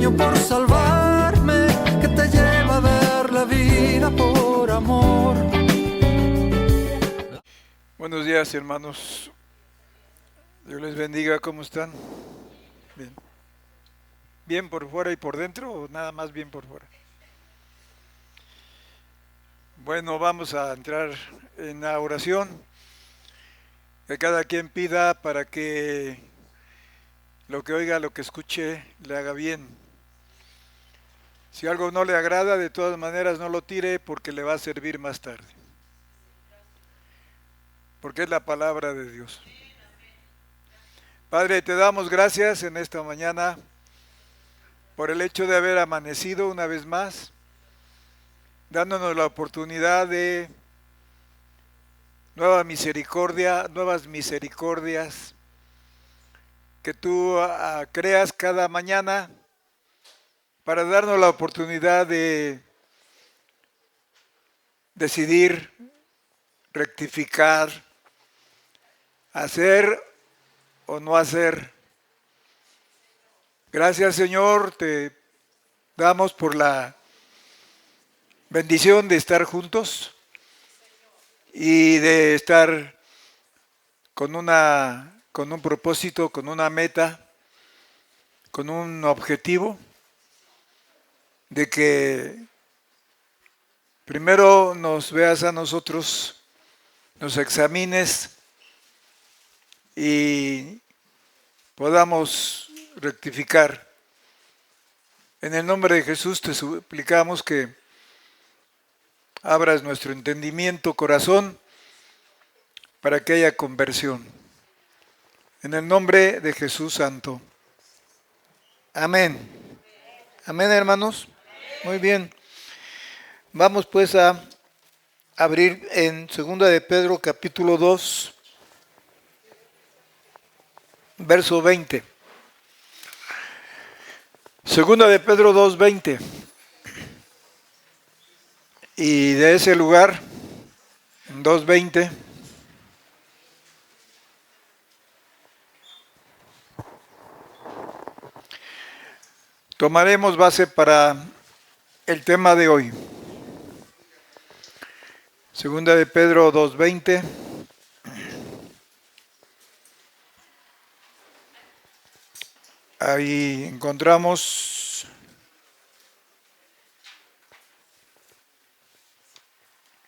empeño por salvarme que te lleva a dar la vida por amor. Buenos días, hermanos. Dios les bendiga. ¿Cómo están? Bien. ¿Bien por fuera y por dentro o nada más bien por fuera? Bueno, vamos a entrar en la oración. Que cada quien pida para que lo que oiga, lo que escuche, le haga bien. Si algo no le agrada, de todas maneras no lo tire porque le va a servir más tarde. Porque es la palabra de Dios. Padre, te damos gracias en esta mañana por el hecho de haber amanecido una vez más, dándonos la oportunidad de nuevas misericordias que tú creas cada mañana para darnos la oportunidad de decidir, rectificar, hacer o no hacer. Gracias, Señor, te damos por la bendición de estar juntos y de estar con un propósito, con una meta, con un objetivo de que primero nos veas a nosotros, nos examines y podamos rectificar. En el nombre de Jesús te suplicamos que abras nuestro entendimiento, corazón, para que haya conversión. En el nombre de Jesús Santo. Amén. Amén, hermanos. Muy bien. Vamos pues a abrir en 2 de Pedro capítulo 2, verso 20. 2 de Pedro 2, 20. Y de ese lugar, 2:20, tomaremos base para el tema de hoy. 2 de Pedro 2:20. Ahí encontramos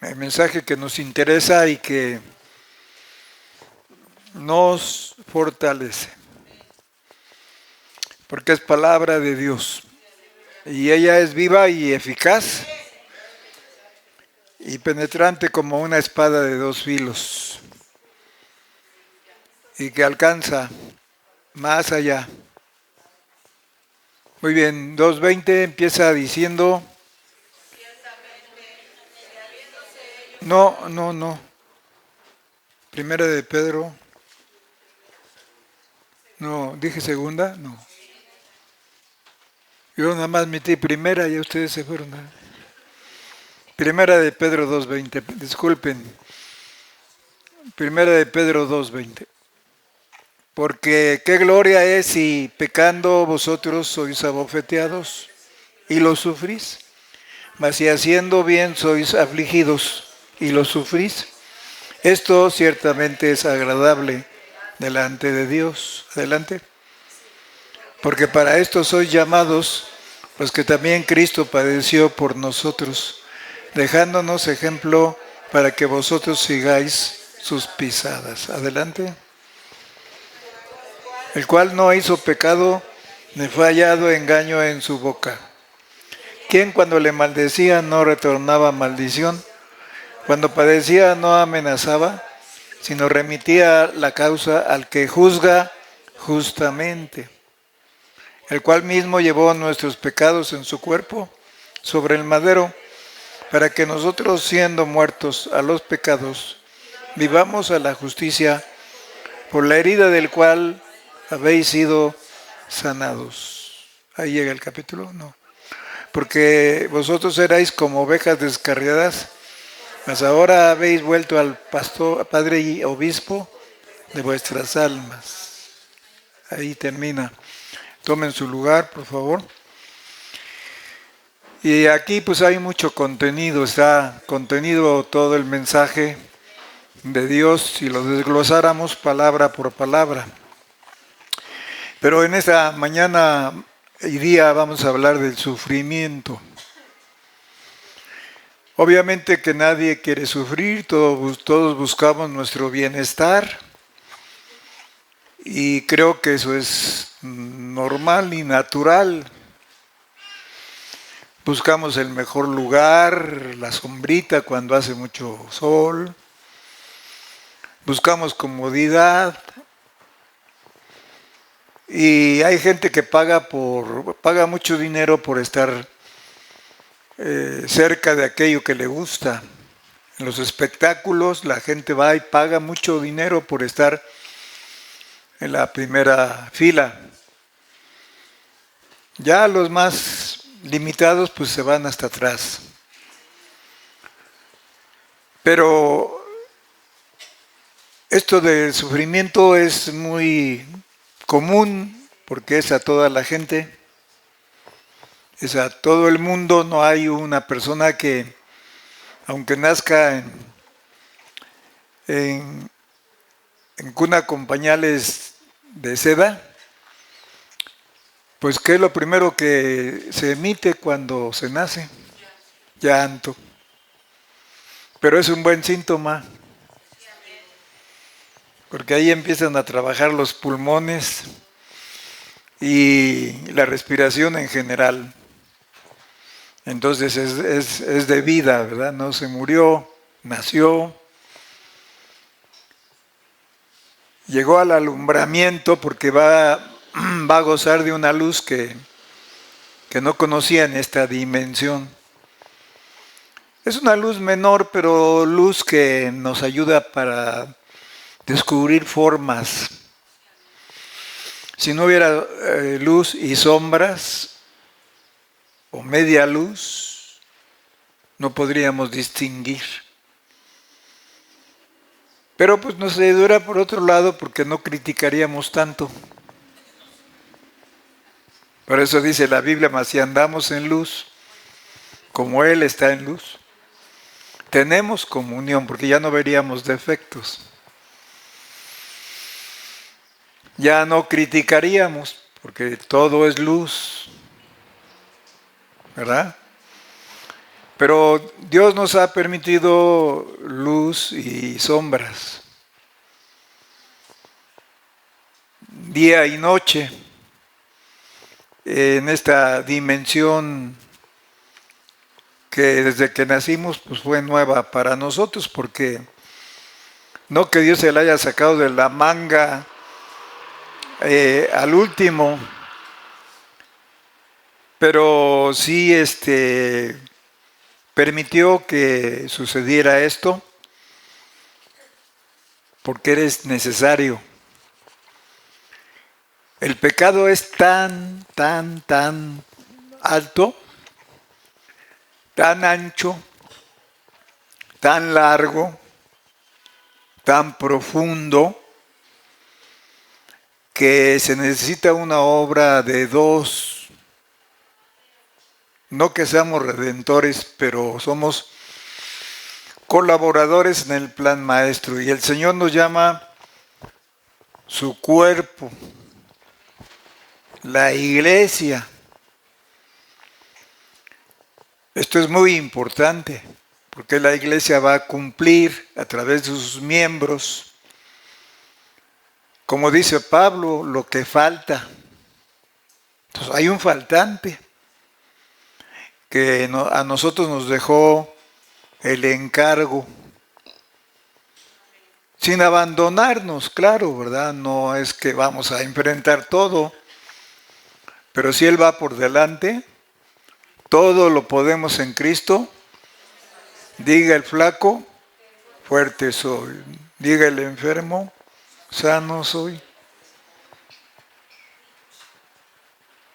el mensaje que nos interesa y que nos fortalece, porque es palabra de Dios y ella es viva y eficaz y penetrante como una espada de dos filos y que alcanza más allá. Muy bien, 2:20 empieza diciendo, no, Primera de Pedro, no, dije segunda, no. Yo nada más metí primera y ustedes se fueron. Primera de Pedro 2:20, disculpen. Primera de Pedro 2:20. Porque qué gloria es si pecando vosotros sois abofeteados y lo sufrís, mas si haciendo bien sois afligidos y lo sufrís, esto ciertamente es agradable delante de Dios. Adelante. Porque para esto sois llamados, pues que también Cristo padeció por nosotros, dejándonos ejemplo para que vosotros sigáis sus pisadas. Adelante. El cual no hizo pecado, ni fue hallado engaño en su boca. Quien cuando le maldecía no retornaba maldición, cuando padecía no amenazaba, sino remitía la causa al que juzga justamente, el cual mismo llevó nuestros pecados en su cuerpo sobre el madero, para que nosotros, siendo muertos a los pecados, vivamos a la justicia, por la herida del cual habéis sido sanados. Ahí llega el capítulo, no. Porque vosotros erais como ovejas descarriadas, mas ahora habéis vuelto al pastor, padre y obispo de vuestras almas. Ahí termina. Tomen su lugar, por favor. Y aquí pues hay mucho contenido, está contenido todo el mensaje de Dios si lo desglosáramos palabra por palabra. Pero en esta mañana y día vamos a hablar del sufrimiento. Obviamente que nadie quiere sufrir, todos buscamos nuestro bienestar y creo que eso es normal y natural. Buscamos el mejor lugar, la sombrita cuando hace mucho sol, buscamos comodidad y hay gente que paga mucho dinero por estar cerca de aquello que le gusta. En los espectáculos la gente va y paga mucho dinero por estar en la primera fila. Ya los más limitados pues se van hasta atrás. Pero esto del sufrimiento es muy común porque es a toda la gente. Es a todo el mundo, no hay una persona que, aunque nazca en cuna con pañales de seda, pues ¿qué es lo primero que se emite cuando se nace? Llanto. Pero es un buen síntoma, porque ahí empiezan a trabajar los pulmones y la respiración en general. Entonces es de vida, ¿verdad? No se murió, nació, llegó al alumbramiento porque va a gozar de una luz que no conocía en esta dimensión. Es una luz menor, pero luz que nos ayuda para descubrir formas. Si no hubiera luz y sombras, o media luz, no podríamos distinguir. Pero pues nos ayudará por otro lado porque no criticaríamos tanto. Por eso dice la Biblia, mas si andamos en luz, como Él está en luz, tenemos comunión porque ya no veríamos defectos. Ya no criticaríamos porque todo es luz. ¿Verdad? Pero Dios nos ha permitido luz y sombras, día y noche, en esta dimensión que desde que nacimos pues fue nueva para nosotros, porque no que Dios se la haya sacado de la manga al último, pero sí permitió que sucediera esto porque eres necesario. El pecado es tan alto, tan ancho, tan largo, tan profundo, que se necesita una obra de dos. No que seamos redentores, pero somos colaboradores en el plan maestro. Y el Señor nos llama su cuerpo, la iglesia. Esto es muy importante, porque la iglesia va a cumplir a través de sus miembros, como dice Pablo, lo que falta. Entonces hay un faltante que a nosotros nos dejó el encargo, sin abandonarnos, claro, ¿verdad? No es que vamos a enfrentar todo, pero si Él va por delante, todo lo podemos en Cristo. Diga el flaco, fuerte soy. Diga el enfermo, sano soy.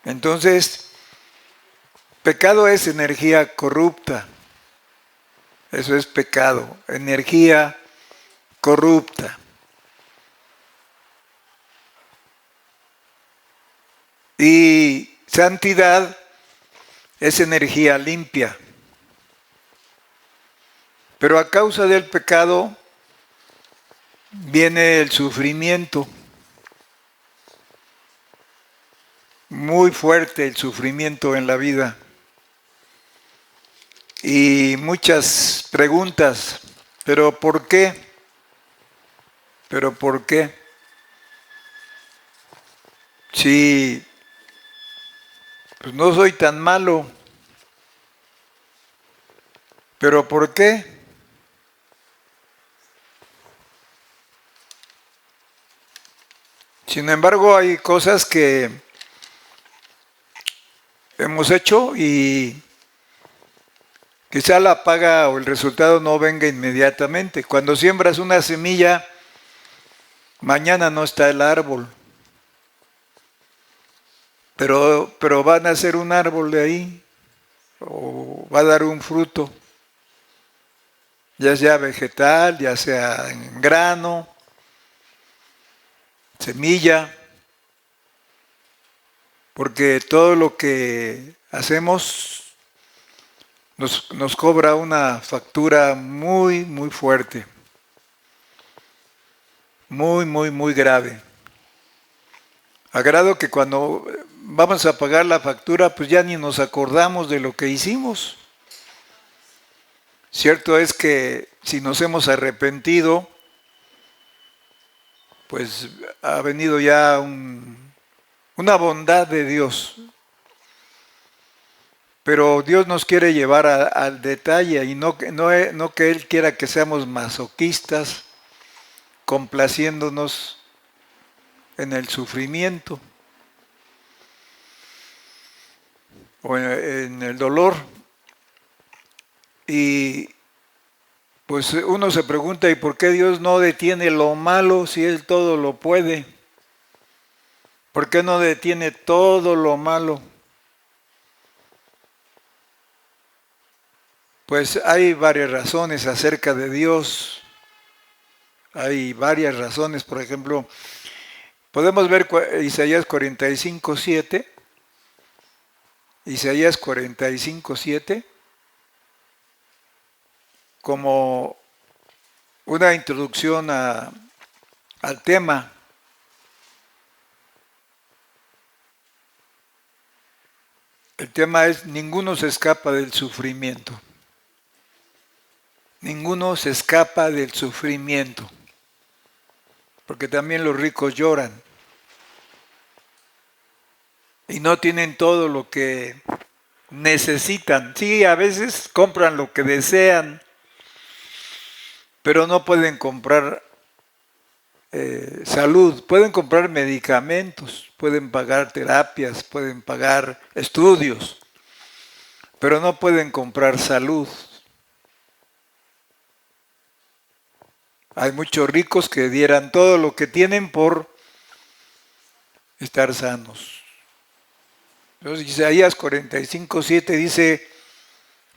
Entonces, pecado es energía corrupta. Eso es pecado, energía corrupta. Y santidad es energía limpia. Pero a causa del pecado viene el sufrimiento. Muy fuerte el sufrimiento en la vida. Y muchas preguntas. ¿Pero por qué? ¿Pero por qué? Si pues no soy tan malo. ¿Pero por qué? Sin embargo, hay cosas que hemos hecho y quizá la paga o el resultado no venga inmediatamente. Cuando siembras una semilla, mañana no está el árbol. Pero va a nacer un árbol de ahí, o va a dar un fruto, ya sea vegetal, ya sea en grano, semilla, porque todo lo que hacemos nos cobra una factura muy, muy fuerte, muy, muy, muy grave. A grado que cuando vamos a pagar la factura, pues ya ni nos acordamos de lo que hicimos. Cierto es que si nos hemos arrepentido, pues ha venido ya una bondad de Dios. Pero Dios nos quiere llevar al detalle y no que Él quiera que seamos masoquistas, complaciéndonos en el sufrimiento o en el dolor. Y pues uno se pregunta, ¿y por qué Dios no detiene lo malo si Él todo lo puede? ¿Por qué no detiene todo lo malo? Pues hay varias razones acerca de Dios. Hay varias razones. Por ejemplo, podemos ver Isaías 45:7. Isaías 45:7 como una introducción al tema. El tema es: ninguno se escapa del sufrimiento. Ninguno se escapa del sufrimiento. Porque también los ricos lloran. Y no tienen todo lo que necesitan. Sí, a veces compran lo que desean, pero no pueden comprar salud. Pueden comprar medicamentos, pueden pagar terapias, pueden pagar estudios, pero no pueden comprar salud. Hay muchos ricos que dieran todo lo que tienen por estar sanos. Entonces, Isaías 45:7 dice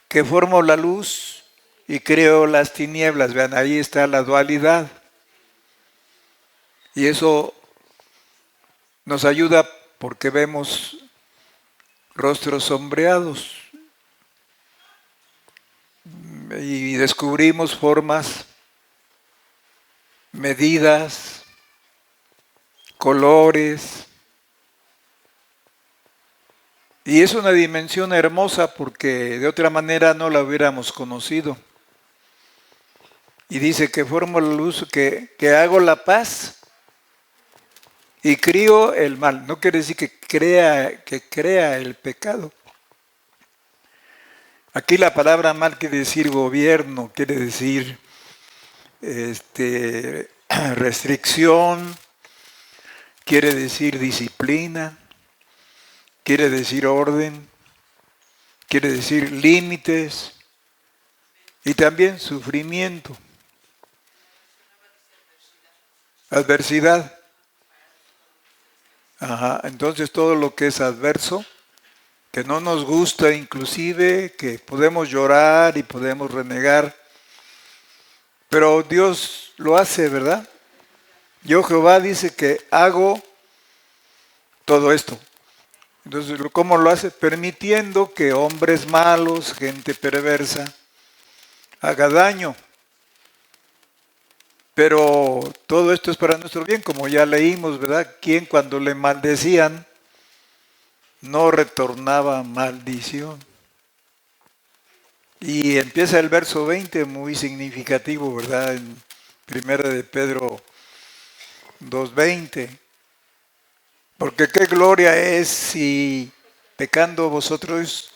que formo la luz y creo las tinieblas. Vean, ahí está la dualidad. Y eso nos ayuda porque vemos rostros sombreados y descubrimos formas, medidas, colores. Y es una dimensión hermosa porque de otra manera no la hubiéramos conocido. Y dice que formo la luz, que hago la paz y crío el mal. No quiere decir que crea el pecado. Aquí la palabra mal quiere decir gobierno, quiere decir restricción, quiere decir disciplina, quiere decir orden, quiere decir límites y también sufrimiento, adversidad. Ajá, entonces todo lo que es adverso, que no nos gusta inclusive, que podemos llorar y podemos renegar, pero Dios lo hace, ¿verdad? Yo Jehová dice que hago todo esto. Entonces, ¿cómo lo hace? Permitiendo que hombres malos, gente perversa, haga daño. Pero todo esto es para nuestro bien, como ya leímos, ¿verdad? Quien cuando le maldecían no retornaba maldición. Y empieza el verso 20, muy significativo, ¿verdad? En 1 de Pedro 2:20. Porque qué gloria es si pecando vosotros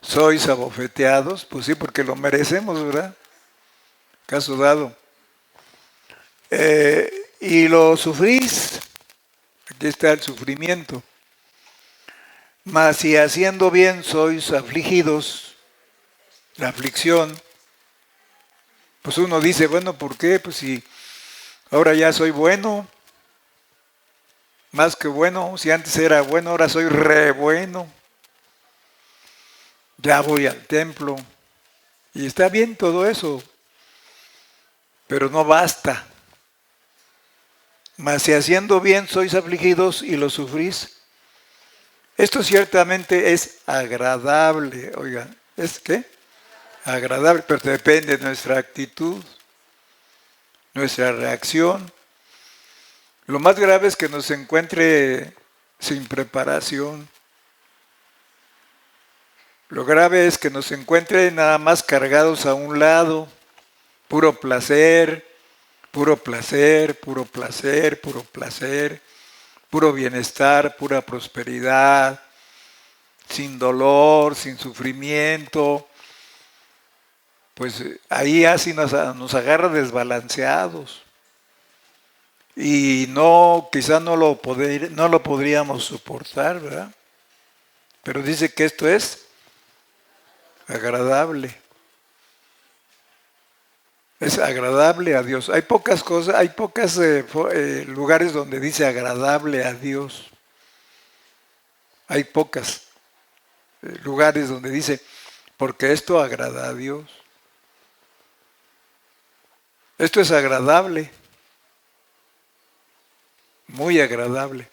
sois abofeteados. Pues sí, porque lo merecemos, ¿verdad? Caso dado. Y lo sufrís. Aquí está el sufrimiento. Mas si haciendo bien sois afligidos, la aflicción, pues uno dice, bueno, ¿por qué? Pues si ahora ya soy bueno, más que bueno, si antes era bueno, ahora soy re bueno. Ya voy al templo. Y está bien todo eso, pero no basta. Mas si haciendo bien sois afligidos y lo sufrís, esto ciertamente es agradable. Oiga, ¿es qué? Agradable, pero depende de nuestra actitud, nuestra reacción. Lo más grave es que nos encuentre sin preparación. Lo grave es que nos encuentre nada más cargados a un lado, puro placer, puro placer, puro placer, puro placer, puro bienestar, pura prosperidad, sin dolor, sin sufrimiento. Pues ahí así nos agarra desbalanceados. Y no, quizá no lo podríamos soportar, ¿verdad? Pero dice que esto es agradable. Es agradable a Dios. Hay pocas cosas, hay pocos lugares donde dice agradable a Dios. Hay pocos lugares donde dice, porque esto agrada a Dios. Esto es agradable. Muy agradable.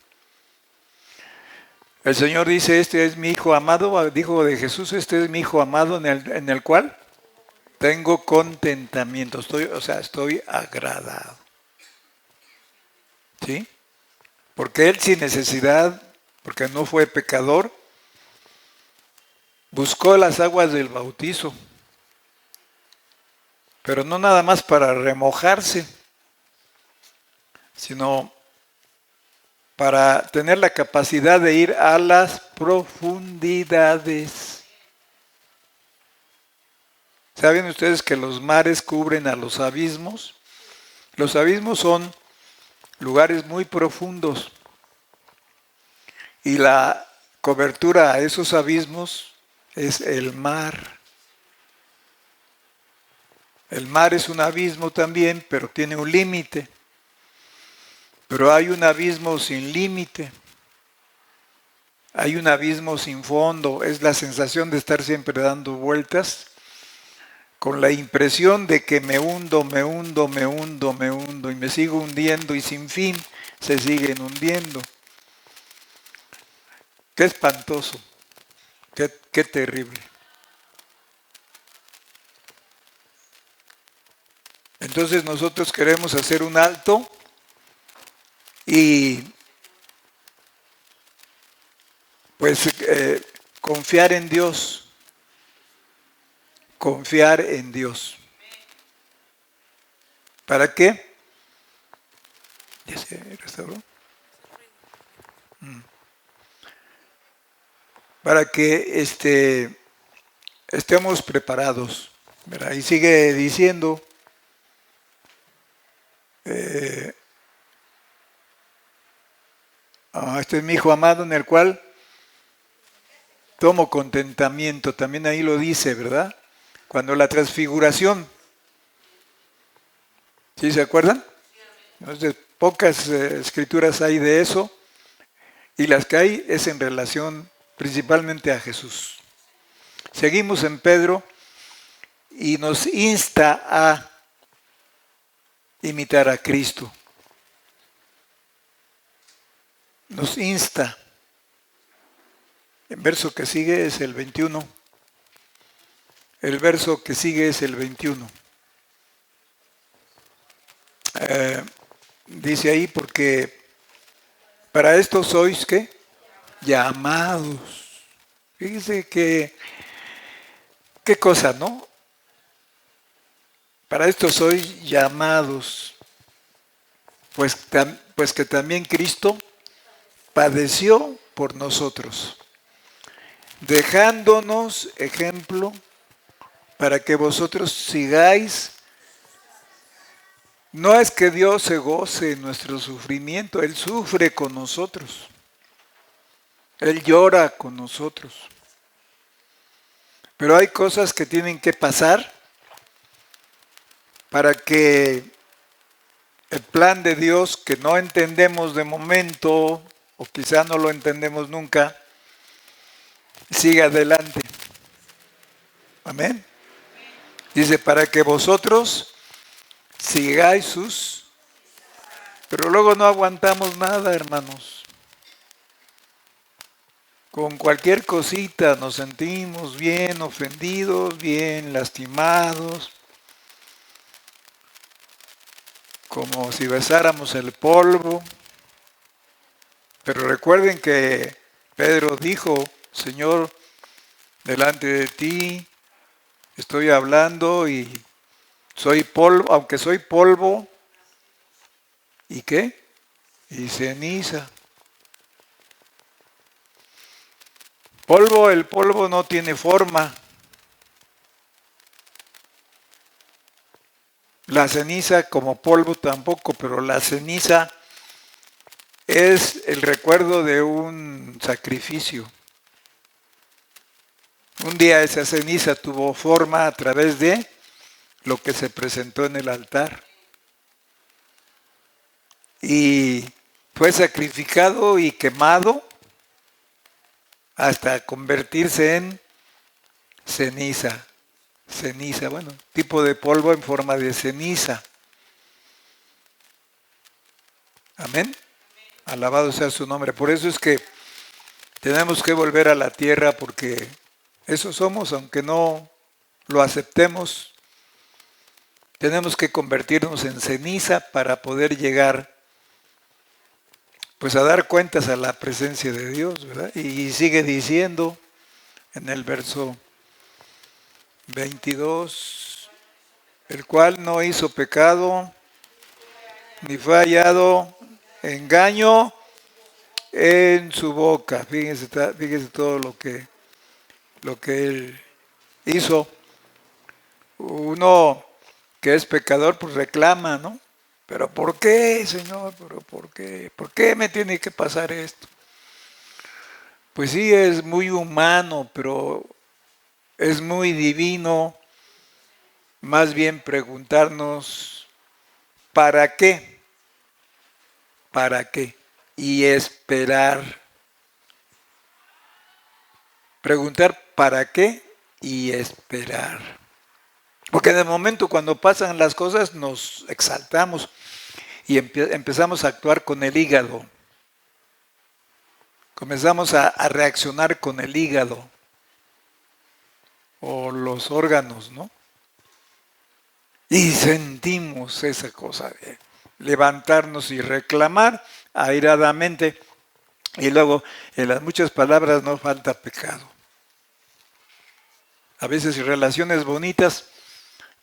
El Señor dice, este es mi Hijo amado, dijo de Jesús, este es mi Hijo amado en el cual tengo contentamiento, estoy agradado. ¿Sí? Porque Él sin necesidad, porque no fue pecador, buscó las aguas del bautizo, pero no nada más para remojarse, sino para tener la capacidad de ir a las profundidades. ¿Saben ustedes que los mares cubren a los abismos? Los abismos son lugares muy profundos y la cobertura a esos abismos es el mar. El mar es un abismo también, pero tiene un límite. Pero hay un abismo sin límite. Hay un abismo sin fondo. Es la sensación de estar siempre dando vueltas con la impresión de que me hundo, me hundo, me hundo, me hundo y me sigo hundiendo y sin fin se siguen hundiendo. Qué espantoso, qué terrible. Entonces nosotros queremos hacer un alto y pues confiar en Dios. Confiar en Dios. ¿Para qué? ¿Ya se restauró? Para que estemos preparados. ¿Verdad? Y sigue diciendo, este es mi Hijo amado en el cual tomo contentamiento. También ahí lo dice, ¿verdad? Cuando la transfiguración, ¿sí se acuerdan? Entonces, pocas escrituras hay de eso, y las que hay es en relación principalmente a Jesús. Seguimos en Pedro y nos insta a imitar a Cristo. Nos insta. El verso que sigue es el 21. El verso que sigue es el 21. Dice ahí, porque para esto sois, ¿qué? Llamados. Fíjese que, qué cosa, ¿no? Para esto sois llamados, pues que también Cristo padeció por nosotros, dejándonos ejemplo para que vosotros sigáis. No es que Dios se goce en nuestro sufrimiento, Él sufre con nosotros, Él llora con nosotros. Pero hay cosas que tienen que pasar para que el plan de Dios, que no entendemos de momento, o quizá no lo entendemos nunca, siga adelante. Amén. Dice, para que vosotros sigáis sus... Pero luego no aguantamos nada, hermanos. Con cualquier cosita nos sentimos bien ofendidos, bien lastimados, como si besáramos el polvo. Pero recuerden que Pedro dijo, Señor, delante de ti estoy hablando y soy polvo, aunque soy polvo, ¿y qué? Y ceniza. Polvo, el polvo no tiene forma. La ceniza como polvo tampoco, pero la ceniza es el recuerdo de un sacrificio. Un día esa ceniza tuvo forma a través de lo que se presentó en el altar. Y fue sacrificado y quemado hasta convertirse en ceniza. Ceniza, bueno, tipo de polvo en forma de ceniza. Amén. Alabado sea su nombre. Por eso es que tenemos que volver a la tierra, porque eso somos, aunque no lo aceptemos. Tenemos que convertirnos en ceniza para poder llegar, pues, a dar cuentas a la presencia de Dios, ¿verdad? Y sigue diciendo en el verso 22, el cual no hizo pecado, ni fue hallado engaño en su boca. Fíjense todo lo que él hizo. Uno que es pecador, pues reclama, ¿no? ¿Pero por qué, Señor? ¿Pero por qué? ¿Por qué me tiene que pasar esto? Pues sí, es muy humano, pero es muy divino. Más bien preguntarnos, ¿para qué? ¿Para qué? Y esperar. Preguntar ¿para qué? Y esperar. Porque en el momento cuando pasan las cosas nos exaltamos y empezamos a actuar con el hígado. Comenzamos a reaccionar con el hígado o los órganos, ¿no? Y sentimos esa cosa de levantarnos y reclamar airadamente. Y luego en las muchas palabras no falta pecado. A veces relaciones bonitas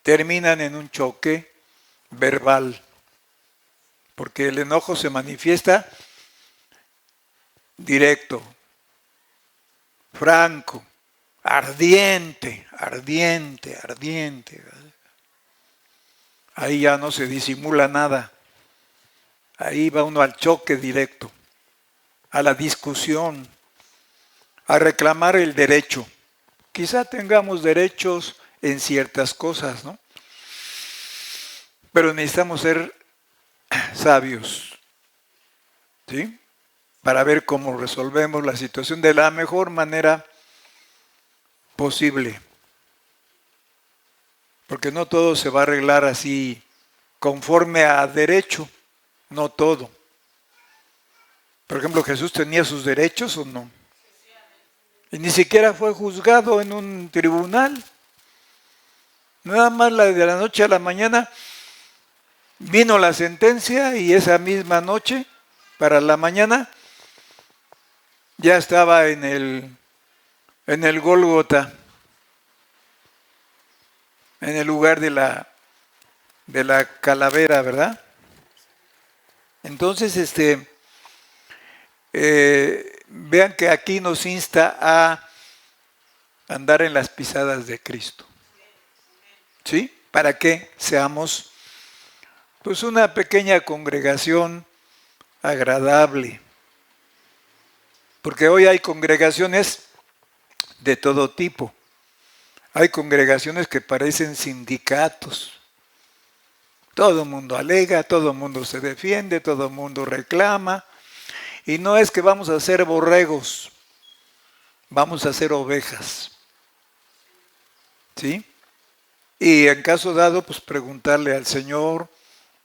terminan en un choque verbal, porque el enojo se manifiesta directo, franco, ardiente. Ahí ya no se disimula nada. Ahí va uno al choque directo, a la discusión, a reclamar el derecho. Quizá tengamos derechos en ciertas cosas, ¿no? Pero necesitamos ser sabios, ¿sí? Para ver cómo resolvemos la situación de la mejor manera posible. Porque no todo se va a arreglar así conforme a derecho, no todo. Por ejemplo, ¿Jesús tenía sus derechos o no? Y ni siquiera fue juzgado en un tribunal. Nada más de la noche a la mañana vino la sentencia y esa misma noche, para la mañana, ya estaba en el Gólgota, en el lugar de la calavera, ¿verdad? Entonces, vean que aquí nos insta a andar en las pisadas de Cristo. ¿Sí? Para que seamos pues una pequeña congregación agradable. Porque hoy hay congregaciones de todo tipo. Hay congregaciones que parecen sindicatos. Todo el mundo alega, todo el mundo se defiende, todo el mundo reclama. Y no es que vamos a ser borregos, vamos a ser ovejas. ¿Sí? Y en caso dado, pues preguntarle al Señor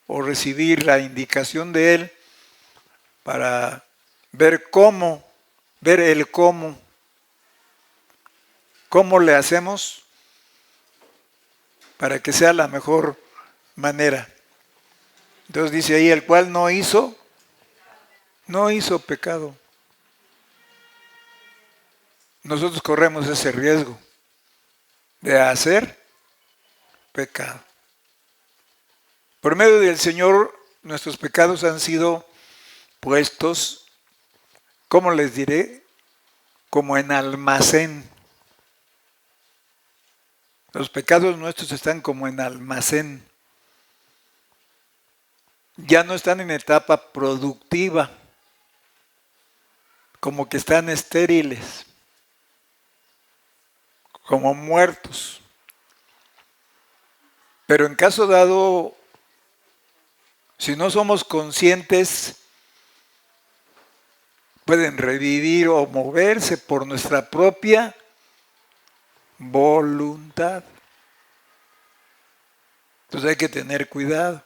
o recibir la indicación de Él para ver el cómo le hacemos para que sea la mejor manera. Entonces dice ahí, el cual no hizo pecado. Nosotros corremos ese riesgo de hacer pecado. Por medio del Señor, nuestros pecados han sido puestos, ¿cómo les diré? Como en almacén. Los pecados nuestros están como en almacén. Ya no están en etapa productiva, como que están estériles, como muertos. Pero en caso dado, si no somos conscientes, pueden revivir o moverse por nuestra propia voluntad. Entonces hay que tener cuidado.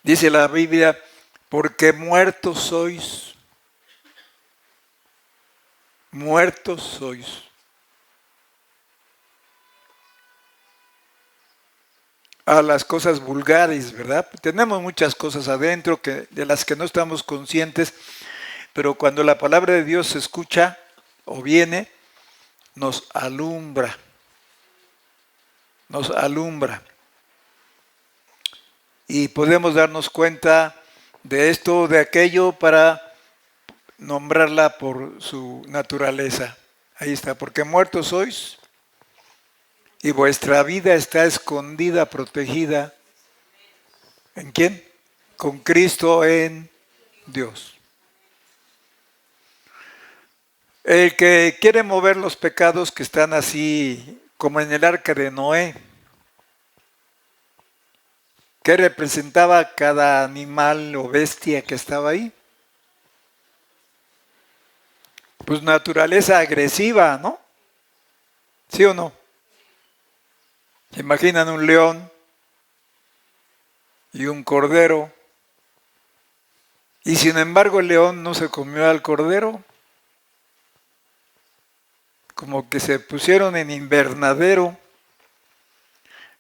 Dice la Biblia, porque muertos sois. Muertos sois. A las cosas vulgares, ¿verdad? Tenemos muchas cosas adentro de las que no estamos conscientes, pero cuando la palabra de Dios se escucha o viene, nos alumbra. Nos alumbra. Y podemos darnos cuenta de esto o de aquello para nombrarla por su naturaleza. Ahí está, porque muertos sois y vuestra vida está escondida, protegida. ¿En quién? Con Cristo en Dios. El que quiere mover los pecados que están así como en el arca de Noé, ¿qué representaba cada animal o bestia que estaba ahí? Pues naturaleza agresiva, ¿no? ¿Sí o no? ¿Se imaginan un león y un cordero? Y sin embargo el león no se comió al cordero. Como que se pusieron en invernadero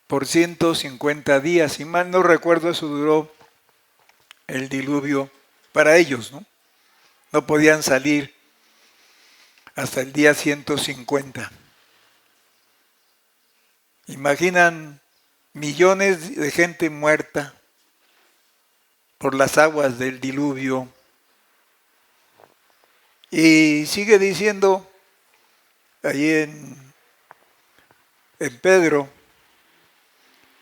por 150 días. Si mal no recuerdo, eso duró el diluvio para ellos, ¿no? No podían salir hasta el día 150. Imaginan millones de gente muerta por las aguas del diluvio. Y sigue diciendo ahí en Pedro,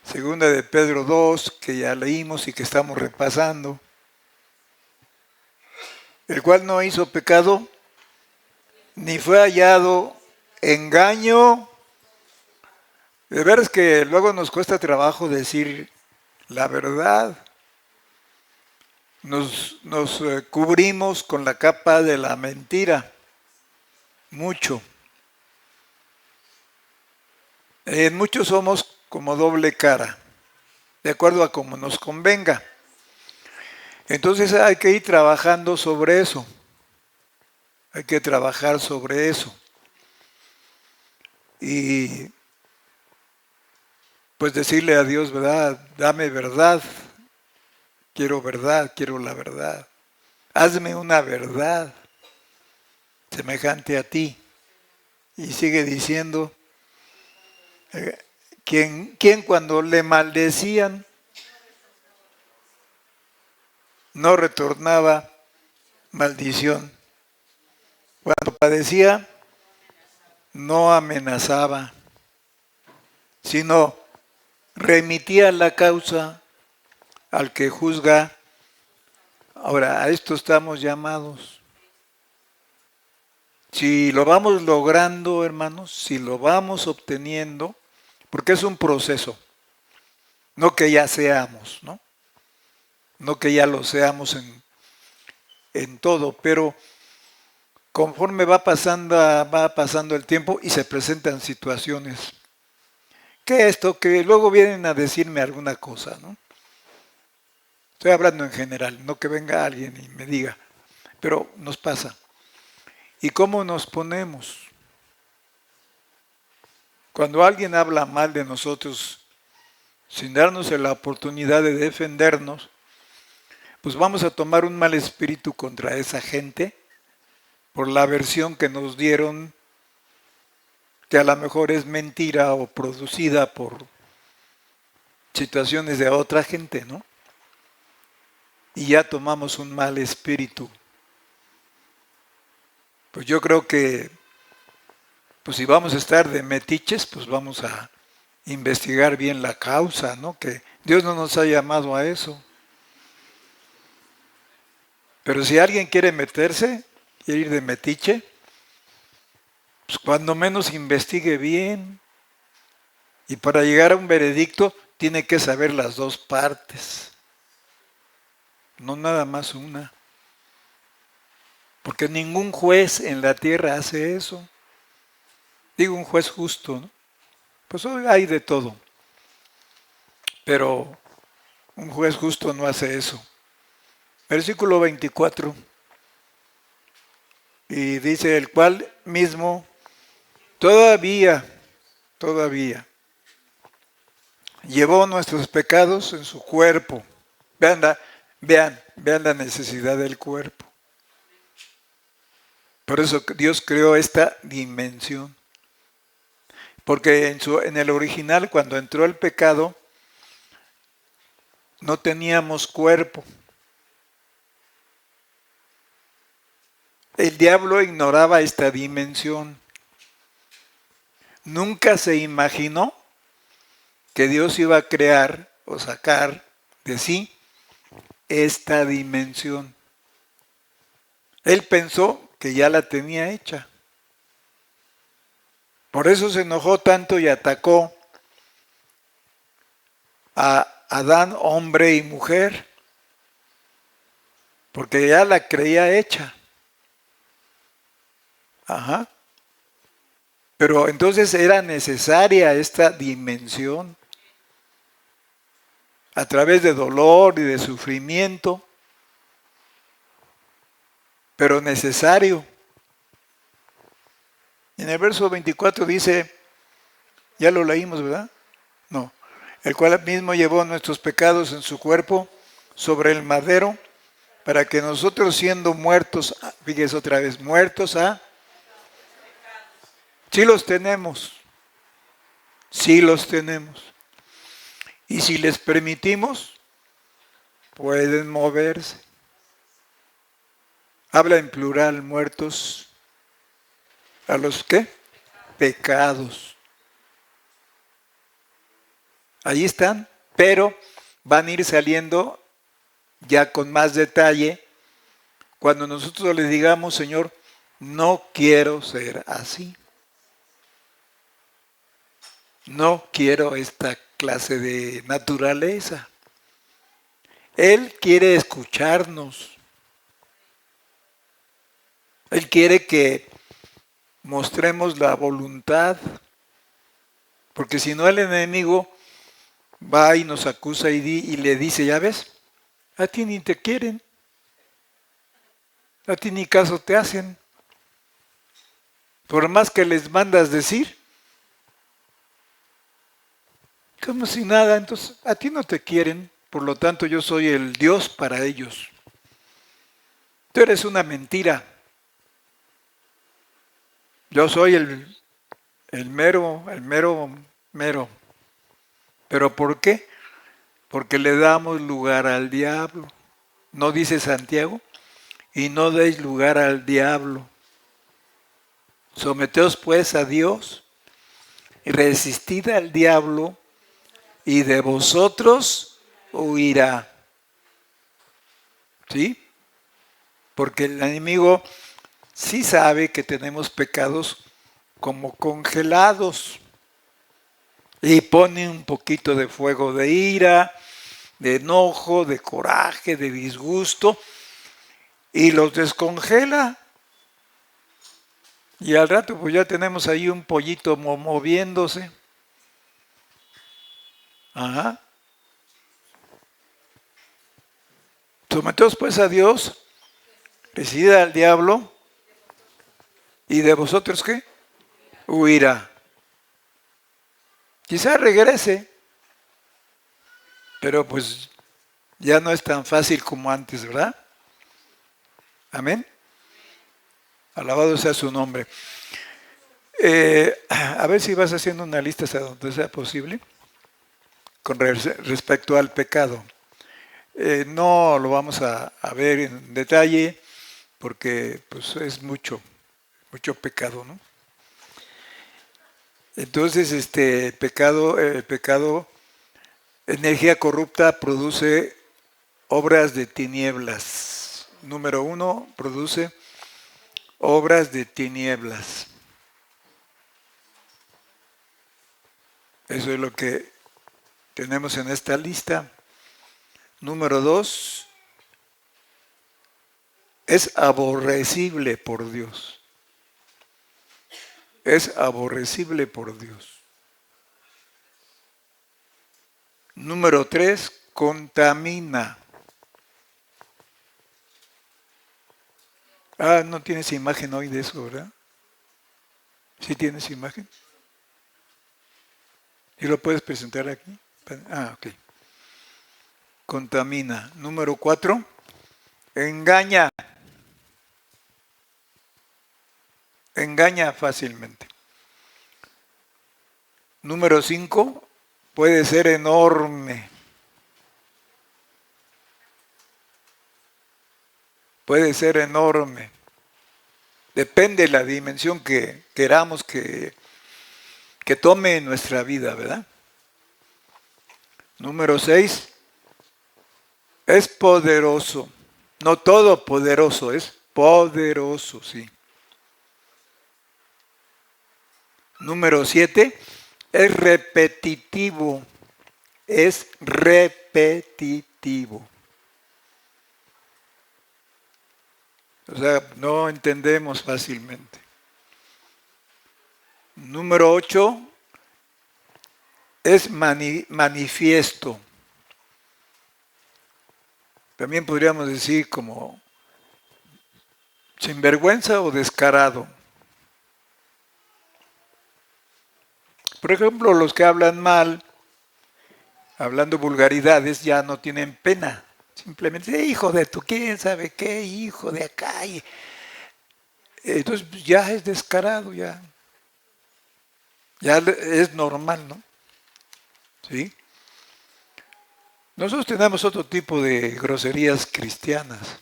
segunda de Pedro 2, que ya leímos y que estamos repasando, el cual no hizo pecado, ni fue hallado engaño. De veras que luego nos cuesta trabajo decir la verdad. Nos cubrimos con la capa de la mentira, mucho. En muchos somos como doble cara, de acuerdo a como nos convenga. Entonces hay que ir trabajando sobre eso. Hay que trabajar sobre eso. Y pues decirle a Dios, ¿verdad? Dame verdad, quiero la verdad. Hazme una verdad semejante a ti. Y sigue diciendo, ¿quién cuando le maldecían no retornaba maldición? Cuando padecía, no amenazaba, sino remitía la causa al que juzga. Ahora, a esto estamos llamados. Si lo vamos logrando, hermanos, si lo vamos obteniendo, porque es un proceso, no que ya seamos, ¿no? No que ya lo seamos en todo, pero conforme va pasando el tiempo y se presentan situaciones, que luego vienen a decirme alguna cosa, ¿no? Estoy hablando en general, no que venga alguien y me diga, pero nos pasa. ¿Y cómo nos ponemos? Cuando alguien habla mal de nosotros, sin darnos la oportunidad de defendernos, pues vamos a tomar un mal espíritu contra esa gente por la versión que nos dieron, que a lo mejor es mentira o producida por situaciones de otra gente, ¿no? Y ya tomamos un mal espíritu. Pues yo creo que, pues si vamos a estar de metiches, pues vamos a investigar bien la causa, ¿no? Que Dios no nos ha llamado a eso. Pero si alguien quiere meterse, quiere ir de metiche, pues cuando menos investigue bien. Y para llegar a un veredicto tiene que saber las dos partes, no nada más una. Porque ningún juez en la tierra hace eso. Digo un juez justo, ¿no? Pues hoy hay de todo. Pero un juez justo no hace eso. Versículo 24. Y dice, el cual mismo todavía, llevó nuestros pecados en su cuerpo. Vean la necesidad del cuerpo. Por eso Dios creó esta dimensión. Porque en el original, cuando entró el pecado, no teníamos cuerpo. El diablo ignoraba esta dimensión. Nunca se imaginó que Dios iba a crear o sacar de sí esta dimensión. Él pensó que ya la tenía hecha. Por eso se enojó tanto y atacó a Adán, hombre y mujer, porque ya la creía hecha. Ajá. Pero entonces era necesaria esta dimensión. A través de dolor y de sufrimiento, pero necesario. En el verso 24 dice, ya lo leímos, ¿verdad? No. El cual mismo llevó nuestros pecados en su cuerpo sobre el madero, para que nosotros siendo muertos, fíjese otra vez, muertos a... Sí los tenemos. Y si les permitimos, pueden moverse. Habla en plural, muertos. ¿A los qué? Pecados. Ahí están, pero van a ir saliendo ya con más detalle cuando nosotros les digamos, Señor, no quiero ser así. No quiero esta clase de naturaleza. Él quiere escucharnos. Él quiere que mostremos la voluntad. Porque si no, el enemigo va y nos acusa y le dice, ya ves, a ti ni te quieren. A ti ni caso te hacen. Por más que les mandas decir, como si nada, entonces a ti no te quieren, por lo tanto yo soy el Dios para ellos. Tú eres una mentira. Yo soy el mero, mero. ¿Pero por qué? Porque le damos lugar al diablo. ¿No dice Santiago? Y no deis lugar al diablo. Someteos pues a Dios y resistid al diablo y de vosotros huirá. ¿Sí? Porque el enemigo sí sabe que tenemos pecados como congelados y pone un poquito de fuego de ira, de enojo, de coraje, de disgusto y los descongela. Y al rato pues ya tenemos ahí un pollito moviéndose. Ajá. Someteos pues a Dios, resida al diablo, y de vosotros ¿qué? Huirá. Quizá regrese, pero pues ya no es tan fácil como antes, ¿verdad? Amén. Alabado sea su nombre. A ver si vas haciendo una lista hasta donde sea posible con respecto al pecado. No lo vamos a ver en detalle porque pues, es mucho pecado, ¿no? Entonces, pecado, energía corrupta produce obras de tinieblas. Número 1, produce obras de tinieblas. Eso es lo que tenemos en esta lista. Número 2, es aborrecible por Dios. Es aborrecible por Dios. Número 3, contamina. Ah, no tienes imagen hoy de eso, ¿verdad? ¿Sí tienes imagen? ¿Y lo puedes presentar aquí? Ah, ok. Contamina. Número 4, engaña. Engaña fácilmente. Número 5, puede ser enorme. Puede ser enorme. Depende de la dimensión que queramos que tome en nuestra vida, ¿verdad? Número 6, es poderoso. No todopoderoso, es poderoso, sí. Número 7, es repetitivo. Es repetitivo. O sea, no entendemos fácilmente. Número 8, es manifiesto. También podríamos decir como sinvergüenza o descarado. Por ejemplo, los que hablan mal, hablando vulgaridades, ya no tienen pena. Simplemente, hijo de tu, quién sabe qué, hijo de acá. Entonces ya es descarado, ya es normal, ¿no? ¿Sí? Nosotros tenemos otro tipo de groserías cristianas.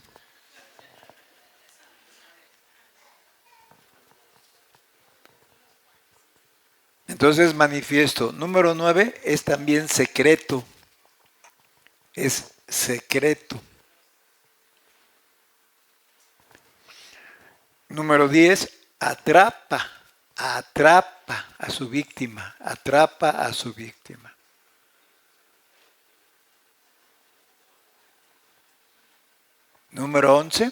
Entonces manifiesto. Número 9 es también secreto. Es secreto. Número 10, atrapa a su víctima, atrapa a su víctima. Número 11,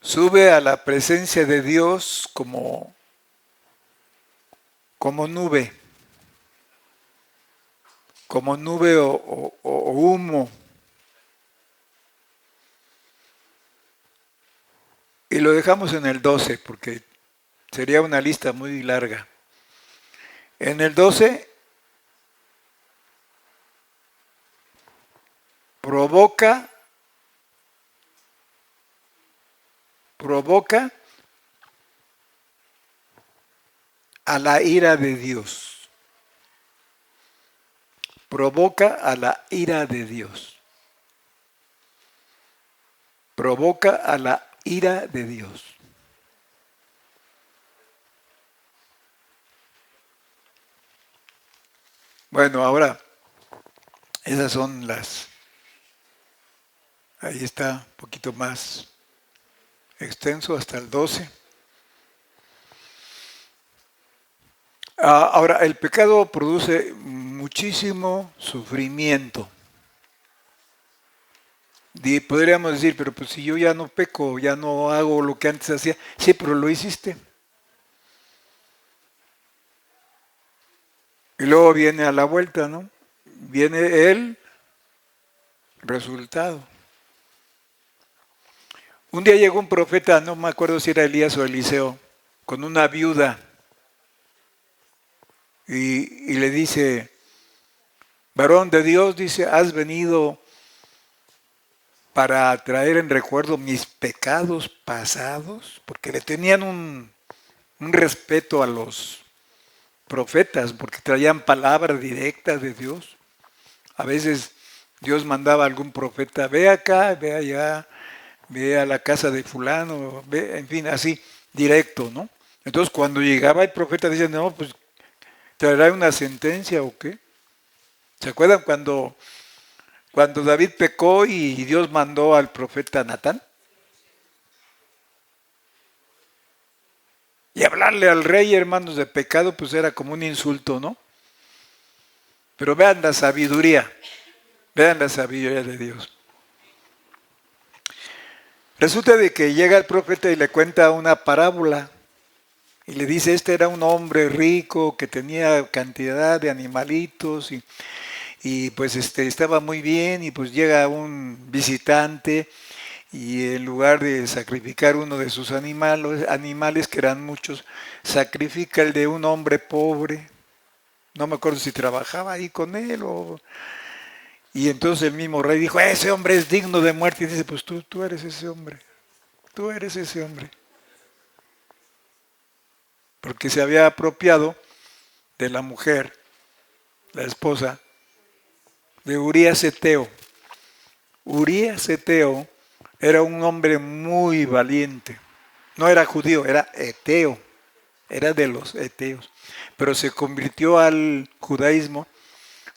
sube a la presencia de Dios como nube, o humo. Y lo dejamos en el 12 porque Sería una lista muy larga. En el 12, provoca a la ira de Dios. Provoca a la ira de Dios. Provoca a la ira de Dios. Bueno, ahora, esas son las... Ahí está un poquito más extenso hasta el 12. Ahora, el pecado produce muchísimo sufrimiento. Podríamos decir, pero pues si yo ya no peco, ya no hago lo que antes hacía. Sí, pero lo hiciste. Y luego viene a la vuelta, ¿no? Viene el resultado. Un día llegó un profeta, no me acuerdo si era Elías o Eliseo, con una viuda y le dice, varón de Dios, dice, has venido para traer en recuerdo mis pecados pasados, porque le tenían un respeto a los profetas, porque traían palabras directas de Dios. A veces Dios mandaba a algún profeta, ve acá, ve allá, ve a la casa de fulano, ve, en fin, así, directo, ¿no? Entonces cuando llegaba el profeta decían, no, pues, ¿traerá una sentencia o qué? ¿Se acuerdan cuando David pecó y Dios mandó al profeta Natán? Y hablarle al rey, hermanos, de pecado, pues era como un insulto, ¿no? Pero vean la sabiduría de Dios. Resulta de que llega el profeta y le cuenta una parábola y le dice, este era un hombre rico que tenía cantidad de animalitos y pues estaba muy bien y pues llega un visitante y en lugar de sacrificar uno de sus animales que eran muchos, sacrifica el de un hombre pobre. No me acuerdo si trabajaba ahí con él o... Y entonces el mismo rey dijo, ese hombre es digno de muerte. Y dice, pues tú eres ese hombre. Tú eres ese hombre. Porque se había apropiado de la mujer, la esposa, de Urías Eteo. Urías Eteo era un hombre muy valiente. No era judío, era eteo. Era de los eteos. Pero se convirtió al judaísmo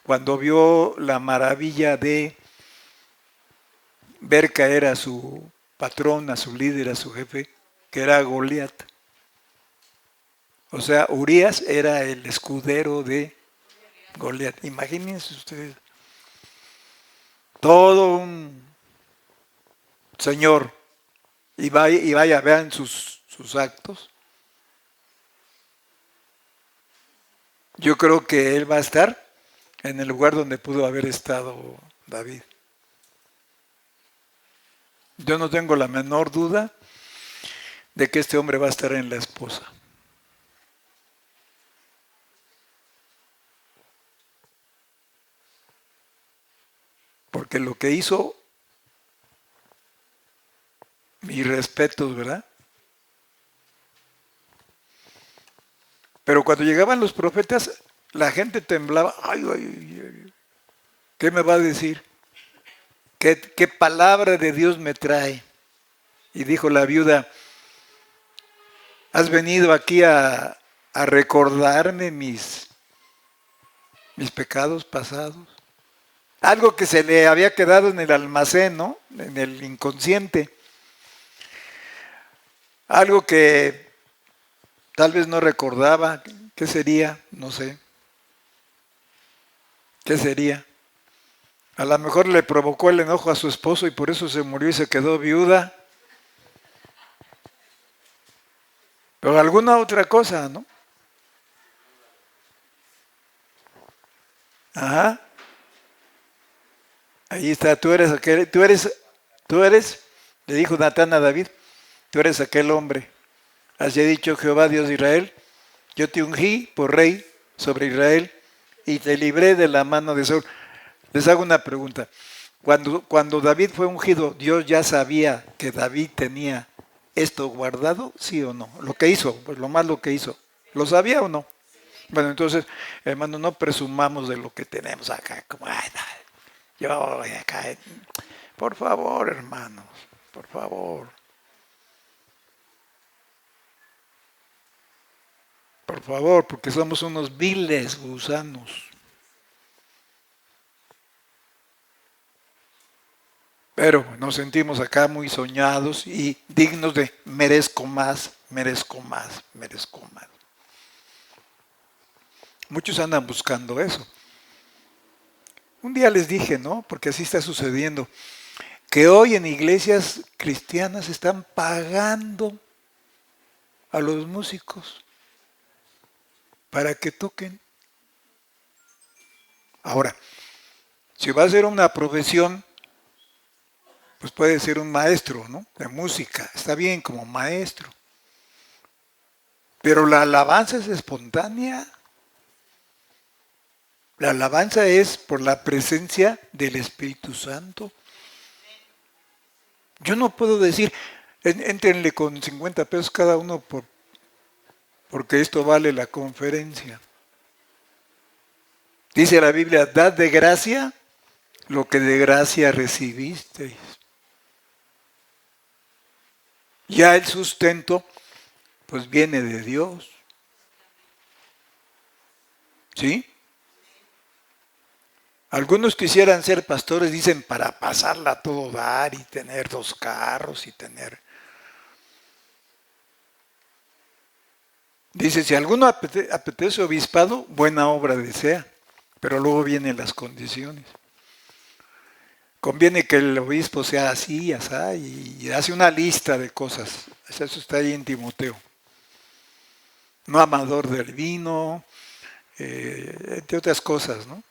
cuando vio la maravilla de ver caer a su patrón, a su líder, a su jefe, que era Goliat. O sea, Urías era el escudero de Goliat. Imagínense ustedes. Todo un señor. Y vaya, vean sus actos. Yo creo que él va a estar en el lugar donde pudo haber estado David. Yo no tengo la menor duda de que este hombre va a estar en la esposa. Porque lo que hizo, mis respetos, ¿verdad? Pero cuando llegaban los profetas, la gente temblaba. Ay, ¿qué me va a decir? ¿Qué palabra de Dios me trae? Y dijo la viuda, has venido aquí a recordarme mis pecados pasados. Algo que se le había quedado en el almacén, ¿no? En el inconsciente. Algo que tal vez no recordaba. ¿Qué sería? No sé. ¿Qué sería? A lo mejor le provocó el enojo a su esposo y por eso se murió y se quedó viuda. Pero alguna otra cosa, ¿no? Ajá. Ahí está, tú eres, le dijo Natán a David, tú eres aquel hombre Así ha dicho Jehová, Dios de Israel, yo te ungí por rey sobre Israel y te libré de la mano de Saúl. Les hago una pregunta. Cuando David fue ungido, ¿Dios ya sabía que David tenía esto guardado? ¿Sí o no? Lo que hizo, pues lo malo que hizo. ¿Lo sabía o no? Bueno, entonces, hermano, no presumamos de lo que tenemos acá. Como, ay, no, yo acá. Por favor, hermanos, por favor. Por favor, porque somos unos viles gusanos. Pero nos sentimos acá muy soñados y dignos de merezco más, merezco más, merezco más. Muchos andan buscando eso. Un día les dije, ¿no? Porque así está sucediendo, que hoy en iglesias cristianas están pagando a los músicos para que toquen. Ahora, si va a ser una profesión, pues puede ser un maestro, ¿no? De música, está bien como maestro. Pero la alabanza es espontánea. La alabanza es por la presencia del Espíritu Santo. Yo no puedo decir, éntrenle con 50 pesos cada uno porque esto vale la conferencia. Dice la Biblia, dad de gracia lo que de gracia recibisteis. Ya el sustento, pues viene de Dios. ¿Sí? Algunos quisieran ser pastores, dicen, para pasarla a todo dar y tener 2 carros y tener... Dice, si alguno apetece obispado, buena obra desea, pero luego vienen las condiciones. Conviene que el obispo sea así, así, y hace una lista de cosas. Eso está ahí en Timoteo. No amador del vino, entre otras cosas, ¿no?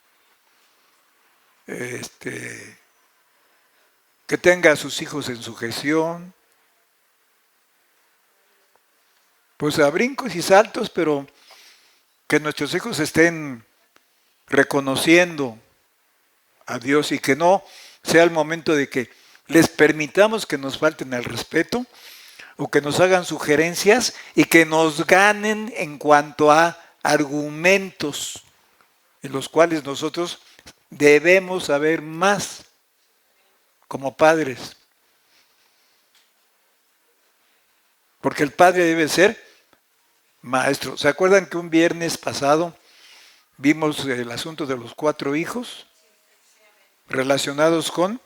Que tenga a sus hijos en sujeción. Pues a brincos y saltos, pero que nuestros hijos estén reconociendo a Dios y que no sea el momento de que les permitamos que nos falten al respeto o que nos hagan sugerencias y que nos ganen en cuanto a argumentos en los cuales nosotros debemos saber más como padres. Porque el padre debe ser maestro. ¿Se acuerdan que un viernes pasado vimos el asunto de los 4 hijos relacionados con,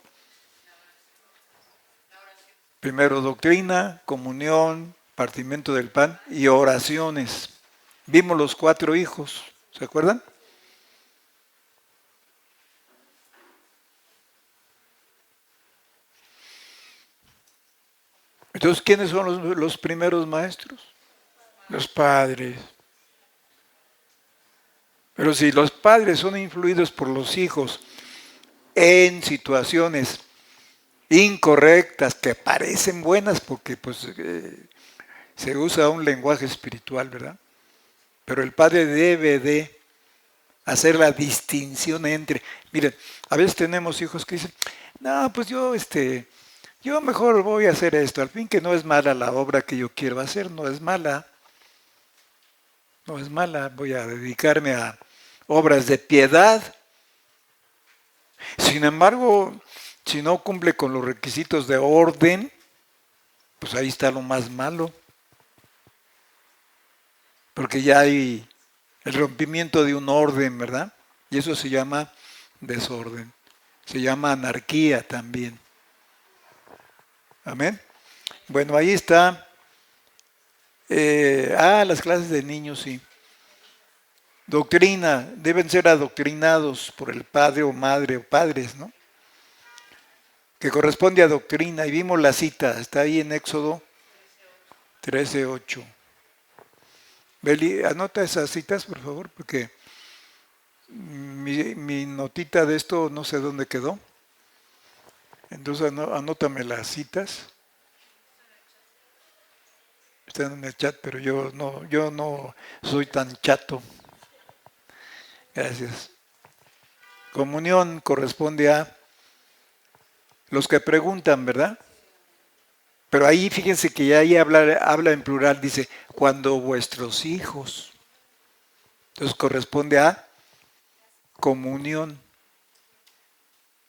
primero, doctrina, comunión, partimiento del pan y oraciones? Vimos los 4 hijos, ¿se acuerdan? Entonces, ¿quiénes son los primeros maestros? Los padres. Pero si los padres son influidos por los hijos en situaciones incorrectas que parecen buenas porque pues se usa un lenguaje espiritual, ¿verdad? Pero el padre debe de hacer la distinción entre, miren, a veces tenemos hijos que dicen, no, pues yo mejor voy a hacer esto, al fin que no es mala la obra que yo quiero hacer, no es mala, no es mala, voy a dedicarme a obras de piedad. Sin embargo, si no cumple con los requisitos de orden, pues ahí está lo más malo. Porque ya hay el rompimiento de un orden, ¿verdad? Y eso se llama desorden. Se llama anarquía también. Amén. Bueno, ahí está. Las clases de niños, sí. Doctrina, deben ser adoctrinados por el padre o madre o padres, ¿no? Que corresponde a doctrina. Y vimos la cita, está ahí en Éxodo 13:8. Beli, anota esas citas, por favor, porque mi notita de esto no sé dónde quedó. Entonces anótame las citas. Están en el chat, pero yo no soy tan chato. Gracias. Comunión corresponde a los que preguntan, ¿verdad? Pero ahí fíjense que ya ahí habla en plural, dice, cuando vuestros hijos. Entonces corresponde a comunión.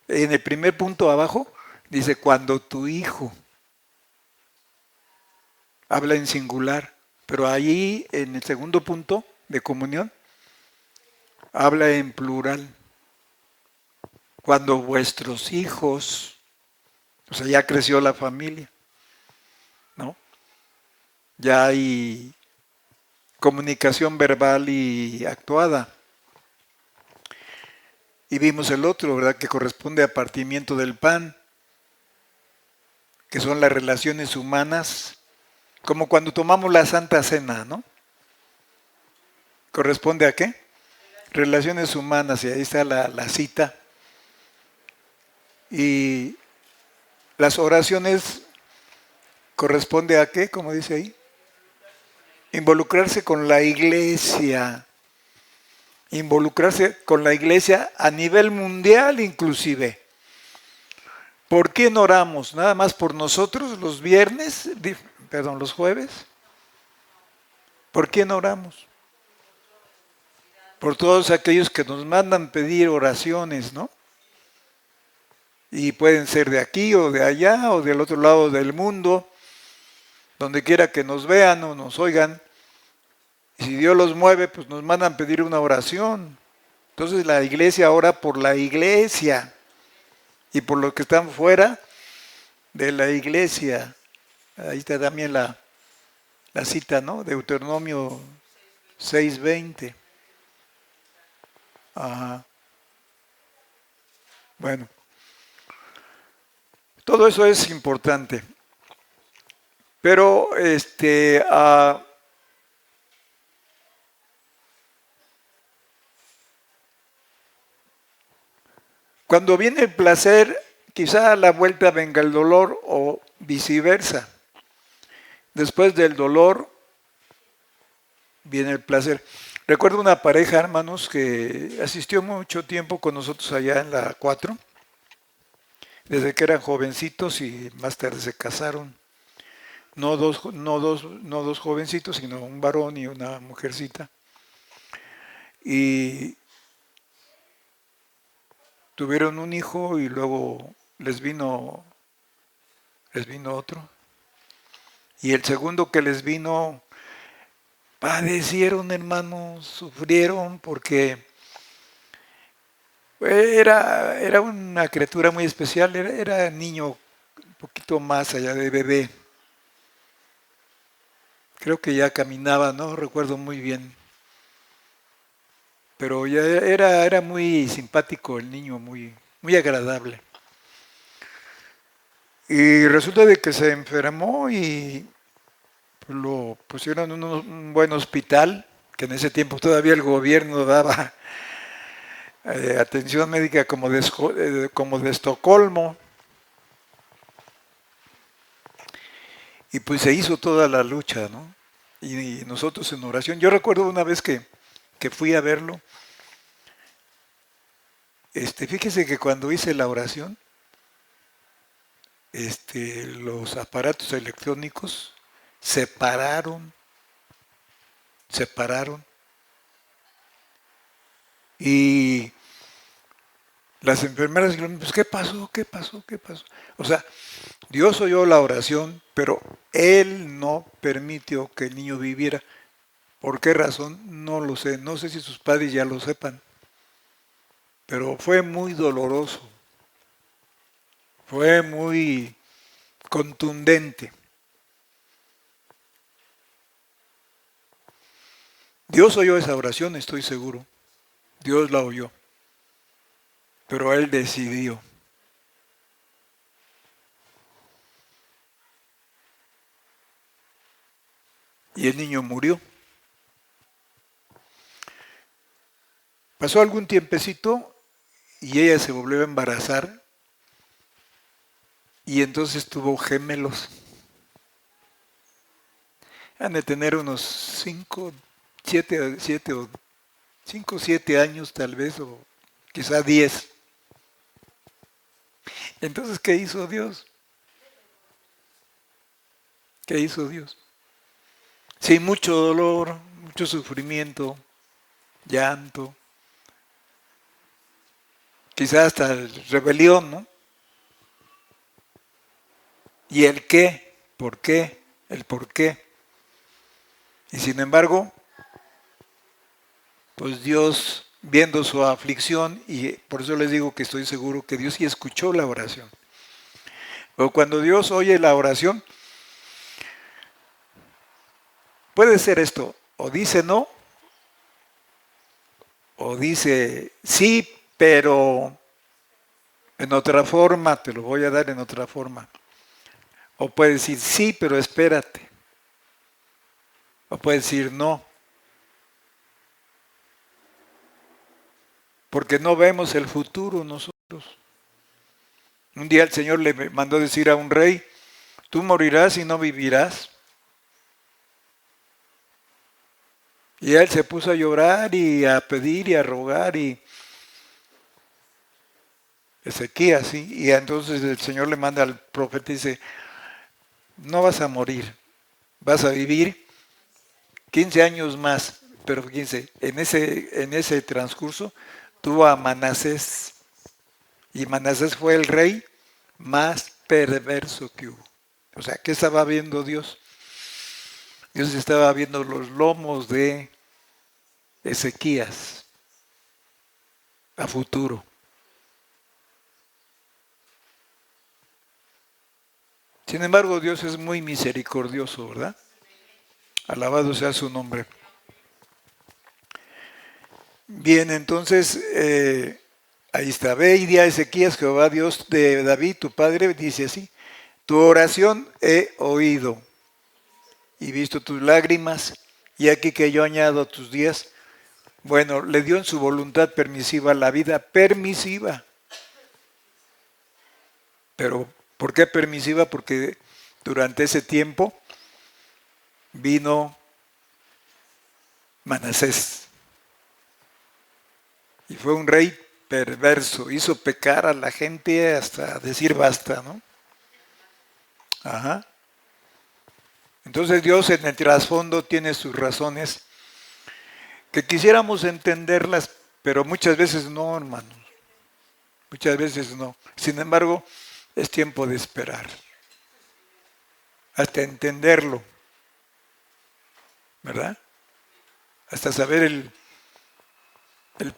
En el primer punto abajo dice, cuando tu hijo. Habla en singular. Pero ahí en el segundo punto de comunión, habla en plural. Cuando vuestros hijos, o sea, ya creció la familia, ¿no? Ya hay comunicación verbal y actuada. Y vimos el otro, ¿verdad? Que corresponde a partimiento del pan, que son las relaciones humanas, como cuando tomamos la Santa Cena, ¿no? ¿Corresponde a qué? Relaciones humanas, y ahí está la cita. Y las oraciones corresponde a qué, como dice ahí. Involucrarse con la iglesia. Involucrarse con la iglesia a nivel mundial inclusive. ¿Por quién oramos? ¿Nada más por nosotros los viernes? Perdón, los jueves. ¿Por quién oramos? Por todos aquellos que nos mandan pedir oraciones, ¿no? Y pueden ser de aquí o de allá o del otro lado del mundo, donde quiera que nos vean o nos oigan. Y si Dios los mueve, pues nos mandan pedir una oración. Entonces la iglesia ora por la iglesia y por los que están fuera de la iglesia. Ahí está también la cita, ¿no? Deuteronomio 6:20. Ajá. Bueno, todo eso es importante. Pero cuando viene el placer, quizá a la vuelta venga el dolor o viceversa. Después del dolor viene el placer. Recuerdo una pareja, hermanos, que asistió mucho tiempo con nosotros allá en la 4, desde que eran jovencitos y más tarde se casaron. No dos jovencitos, sino un varón y una mujercita. Y tuvieron un hijo y luego les vino otro. Y el segundo que les vino, padecieron, hermanos, sufrieron porque era una criatura muy especial, era niño un poquito más allá de bebé. Creo que ya caminaba, no recuerdo muy bien. Pero ya era muy simpático el niño, muy agradable. Y resulta de que se enfermó y lo pusieron en un buen hospital, que en ese tiempo todavía el gobierno daba atención médica como de Estocolmo. Y pues se hizo toda la lucha, ¿no? Y nosotros en oración. Yo recuerdo una vez que fui a verlo. Fíjese que cuando hice la oración, los aparatos electrónicos se pararon. Y las enfermeras dijeron, pues ¿qué pasó? ¿Qué pasó? ¿Qué pasó? O sea, Dios oyó la oración, pero Él no permitió que el niño viviera. ¿Por qué razón? No lo sé. No sé si sus padres ya lo sepan. Pero fue muy doloroso. Fue muy contundente. Dios oyó esa oración, estoy seguro. Dios la oyó. Pero Él decidió. Y el niño murió. Pasó algún tiempecito y ella se volvió a embarazar y entonces tuvo gemelos. Han de tener unos 5, 7 o 5, 7 años tal vez, o quizá 10. Entonces, ¿qué hizo Dios? ¿Qué hizo Dios? Sí, mucho dolor, mucho sufrimiento, llanto, quizás hasta rebelión, ¿no? ¿Y el qué? ¿Por qué? El por qué. Y sin embargo, pues Dios, viendo su aflicción, y por eso les digo que estoy seguro que Dios sí escuchó la oración. Pero cuando Dios oye la oración, puede ser esto, o dice no, o dice sí, pero en otra forma, te lo voy a dar en otra forma. O puede decir sí, pero espérate. O puede decir no, porque no vemos el futuro nosotros. Un día el Señor le mandó decir a un rey, tú morirás y no vivirás. Y él se puso a llorar y a pedir y a rogar y Ezequías, ¿sí? Y entonces el Señor le manda al profeta y dice, no vas a morir, vas a vivir 15 años más. Pero fíjense, en ese transcurso tuvo a Manasés. Y Manasés fue el rey más perverso que hubo. O sea, ¿qué estaba viendo Dios? Dios estaba viendo los lomos de Ezequías a futuro. Sin embargo, Dios es muy misericordioso, ¿verdad? Alabado sea su nombre. Bien, entonces, ahí está. Ve y di a Ezequías, Jehová Dios de David, tu padre, dice así, tu oración he oído y visto tus lágrimas, y aquí que yo añado a tus días. Bueno, le dio en su voluntad permisiva la vida permisiva. Pero, ¿por qué permisiva? Porque durante ese tiempo vino Manasés. Y fue un rey perverso, hizo pecar a la gente hasta decir basta, ¿no? Ajá. Entonces Dios en el trasfondo tiene sus razones que quisiéramos entenderlas, pero muchas veces no, hermanos. Muchas veces no. Sin embargo, es tiempo de esperar hasta entenderlo, ¿verdad? Hasta saber el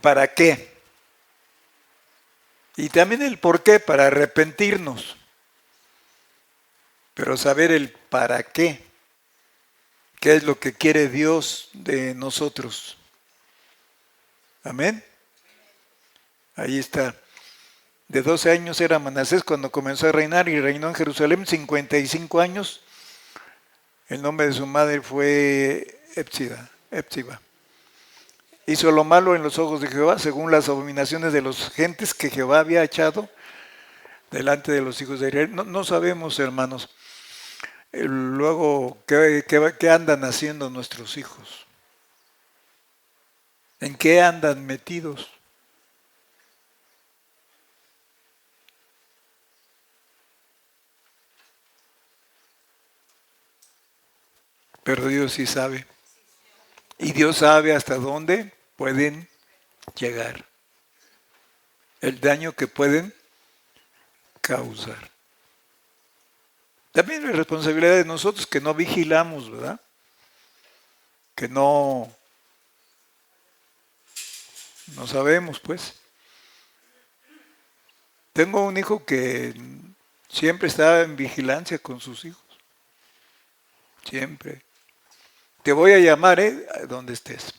para qué. Y también el por qué, para arrepentirnos. Pero saber el para qué. ¿Qué es lo que quiere Dios de nosotros? Amén. Ahí está. De 12 años era Manasés cuando comenzó a reinar y reinó en Jerusalén 55 años. El nombre de su madre fue Epsiba. Hizo lo malo en los ojos de Jehová, según las abominaciones de las gentes que Jehová había echado delante de los hijos de Israel. No sabemos, hermanos, luego qué andan haciendo nuestros hijos. ¿En qué andan metidos? Pero Dios sí sabe. Y Dios sabe hasta dónde pueden llegar. El daño que pueden causar. También es responsabilidad de nosotros que no vigilamos, ¿verdad? Que no sabemos, pues. Tengo un hijo que siempre está en vigilancia con sus hijos. Siempre. Te voy a llamar, donde estés.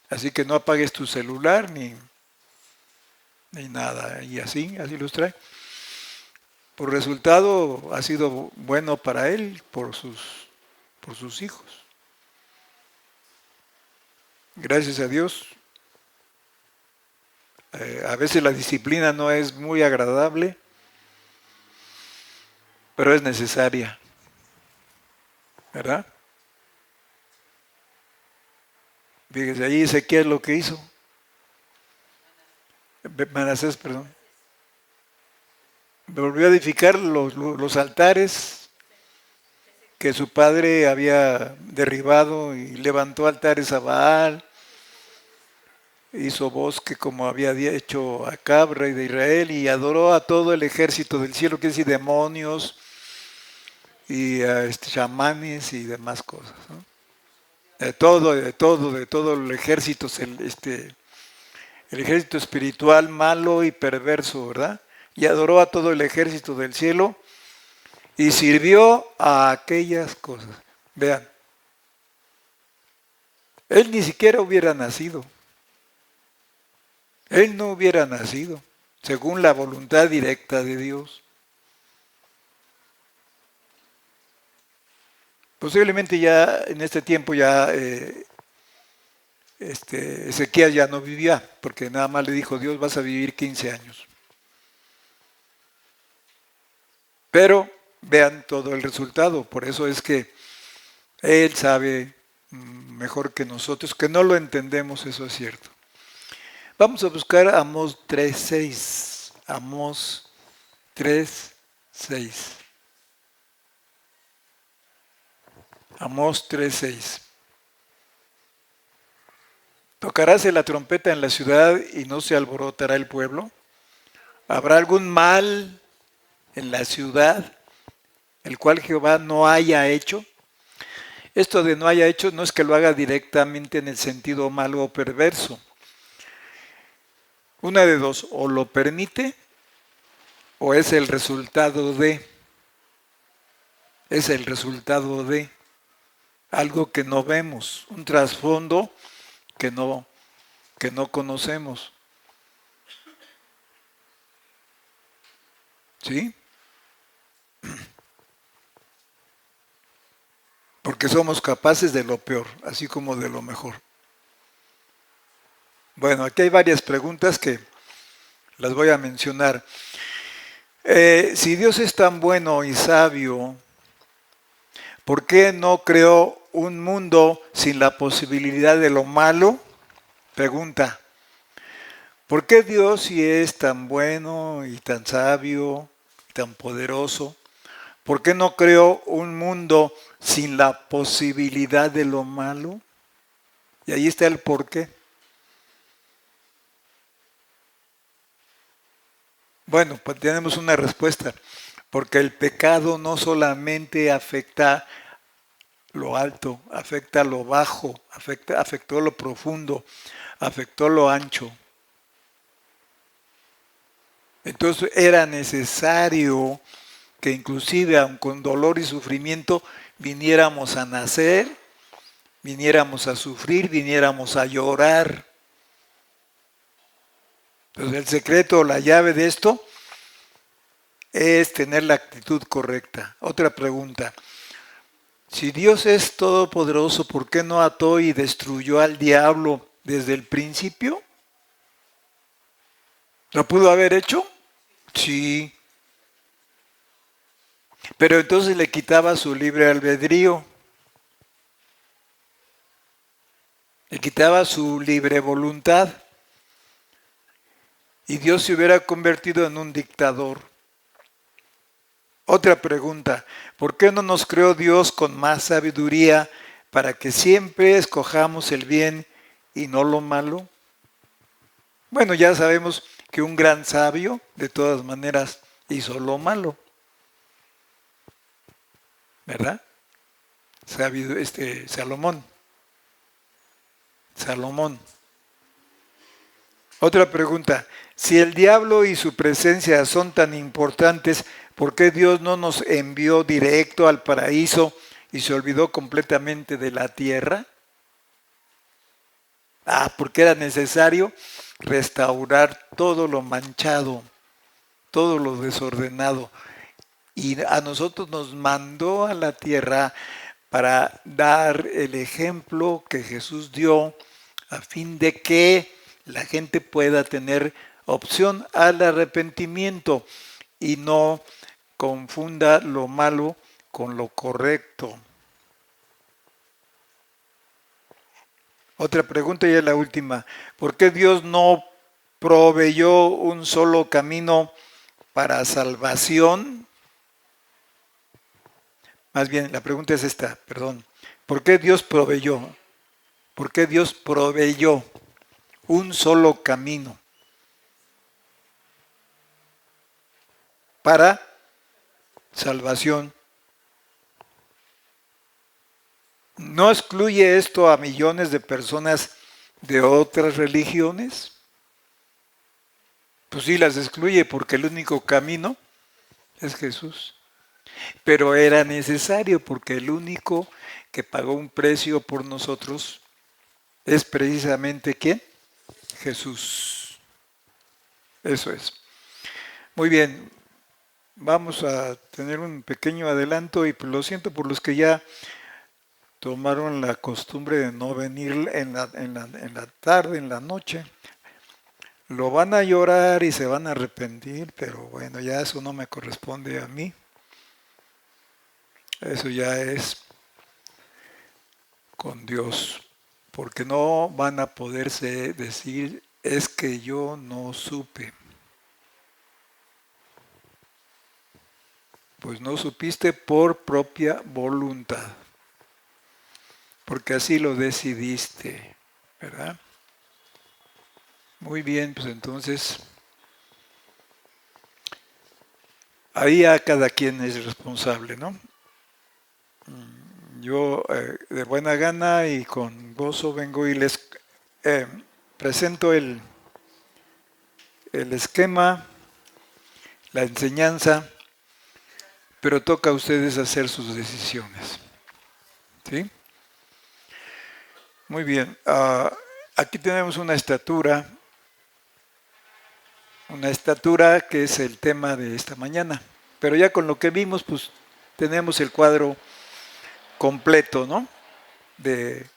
Así que no apagues tu celular ni nada. Y así los trae. Por resultado ha sido bueno para él, por sus hijos. Gracias a Dios. A veces la disciplina no es muy agradable, pero es necesaria. ¿Verdad? Fíjese, ahí Ezequiel lo que hizo. Manasés, perdón. Volvió a edificar los altares que su padre había derribado y levantó altares a Baal. Hizo bosque como había hecho Acab, rey de Israel, y adoró a todo el ejército del cielo, que es decir, demonios y chamanes y demás cosas, ¿no? De todo el ejército, el ejército espiritual malo y perverso, ¿verdad? Y adoró a todo el ejército del cielo y sirvió a aquellas cosas. Vean, él ni siquiera hubiera nacido. Él no hubiera nacido, según la voluntad directa de Dios. Posiblemente ya en este tiempo ya Ezequiel ya no vivía, porque nada más le dijo Dios, vas a vivir 15 años. Pero vean todo el resultado, por eso es que Él sabe mejor que nosotros, que no lo entendemos, eso es cierto. Vamos a buscar Amós 3:6. Amós 3:6. Amós 3:6. ¿Tocaráse la trompeta en la ciudad y no se alborotará el pueblo? ¿Habrá algún mal en la ciudad, el cual Jehová no haya hecho? Esto de no haya hecho no es que lo haga directamente en el sentido malo o perverso. Una de dos, o lo permite o es el resultado de algo que no vemos, un trasfondo que no conocemos. ¿Sí? Porque somos capaces de lo peor, así como de lo mejor. Bueno, aquí hay varias preguntas que las voy a mencionar. Si Dios es tan bueno y sabio, ¿por qué no creó un mundo sin la posibilidad de lo malo? Pregunta. ¿Por qué Dios, si es tan bueno y tan sabio, tan poderoso, por qué no creó un mundo sin la posibilidad de lo malo? Y ahí está el por qué. Bueno, pues tenemos una respuesta, porque el pecado no solamente afecta lo alto, afecta lo bajo, afectó lo profundo, afectó lo ancho. Entonces era necesario que inclusive aun con dolor y sufrimiento viniéramos a nacer, viniéramos a sufrir, viniéramos a llorar. Entonces el secreto, la llave de esto es tener la actitud correcta. Otra pregunta. Si Dios es todopoderoso, ¿por qué no ató y destruyó al diablo desde el principio? ¿Lo pudo haber hecho? Sí. Pero entonces le quitaba su libre albedrío. Le quitaba su libre voluntad. Y Dios se hubiera convertido en un dictador. Otra pregunta, ¿por qué no nos creó Dios con más sabiduría para que siempre escojamos el bien y no lo malo? Bueno, ya sabemos que un gran sabio, de todas maneras, hizo lo malo. ¿Verdad? Salomón. Otra pregunta, si el diablo y su presencia son tan importantes, ¿por qué Dios no nos envió directo al paraíso y se olvidó completamente de la tierra? Porque era necesario restaurar todo lo manchado, todo lo desordenado. Y a nosotros nos mandó a la tierra para dar el ejemplo que Jesús dio a fin de que la gente pueda tener opción al arrepentimiento y no confunda lo malo con lo correcto. Otra pregunta y es la última. ¿Por qué Dios no proveyó un solo camino para salvación? Más bien, la pregunta es esta, perdón. ¿Por qué Dios proveyó? ¿Por qué Dios proveyó un solo camino para salvación? ¿No excluye esto a millones de personas de otras religiones? Pues sí, las excluye porque el único camino es Jesús. Pero era necesario porque el único que pagó un precio por nosotros es precisamente ¿quién? Jesús. Eso es. Muy bien, vamos a tener un pequeño adelanto y lo siento por los que ya tomaron la costumbre de no venir en la tarde, en la noche. Lo van a llorar y se van a arrepentir, pero bueno, ya eso no me corresponde a mí. Eso ya es con Dios, porque no van a poderse decir, es que yo no supe. Pues no supiste por propia voluntad, porque así lo decidiste, ¿verdad? Muy bien, pues entonces, ahí a cada quien es responsable, ¿no? Yo de buena gana y con gozo vengo y les presento el esquema, la enseñanza, pero toca a ustedes hacer sus decisiones. ¿Sí? Muy bien. Aquí tenemos una estatura que es el tema de esta mañana. Pero ya con lo que vimos, pues tenemos el cuadro completo, ¿no? Del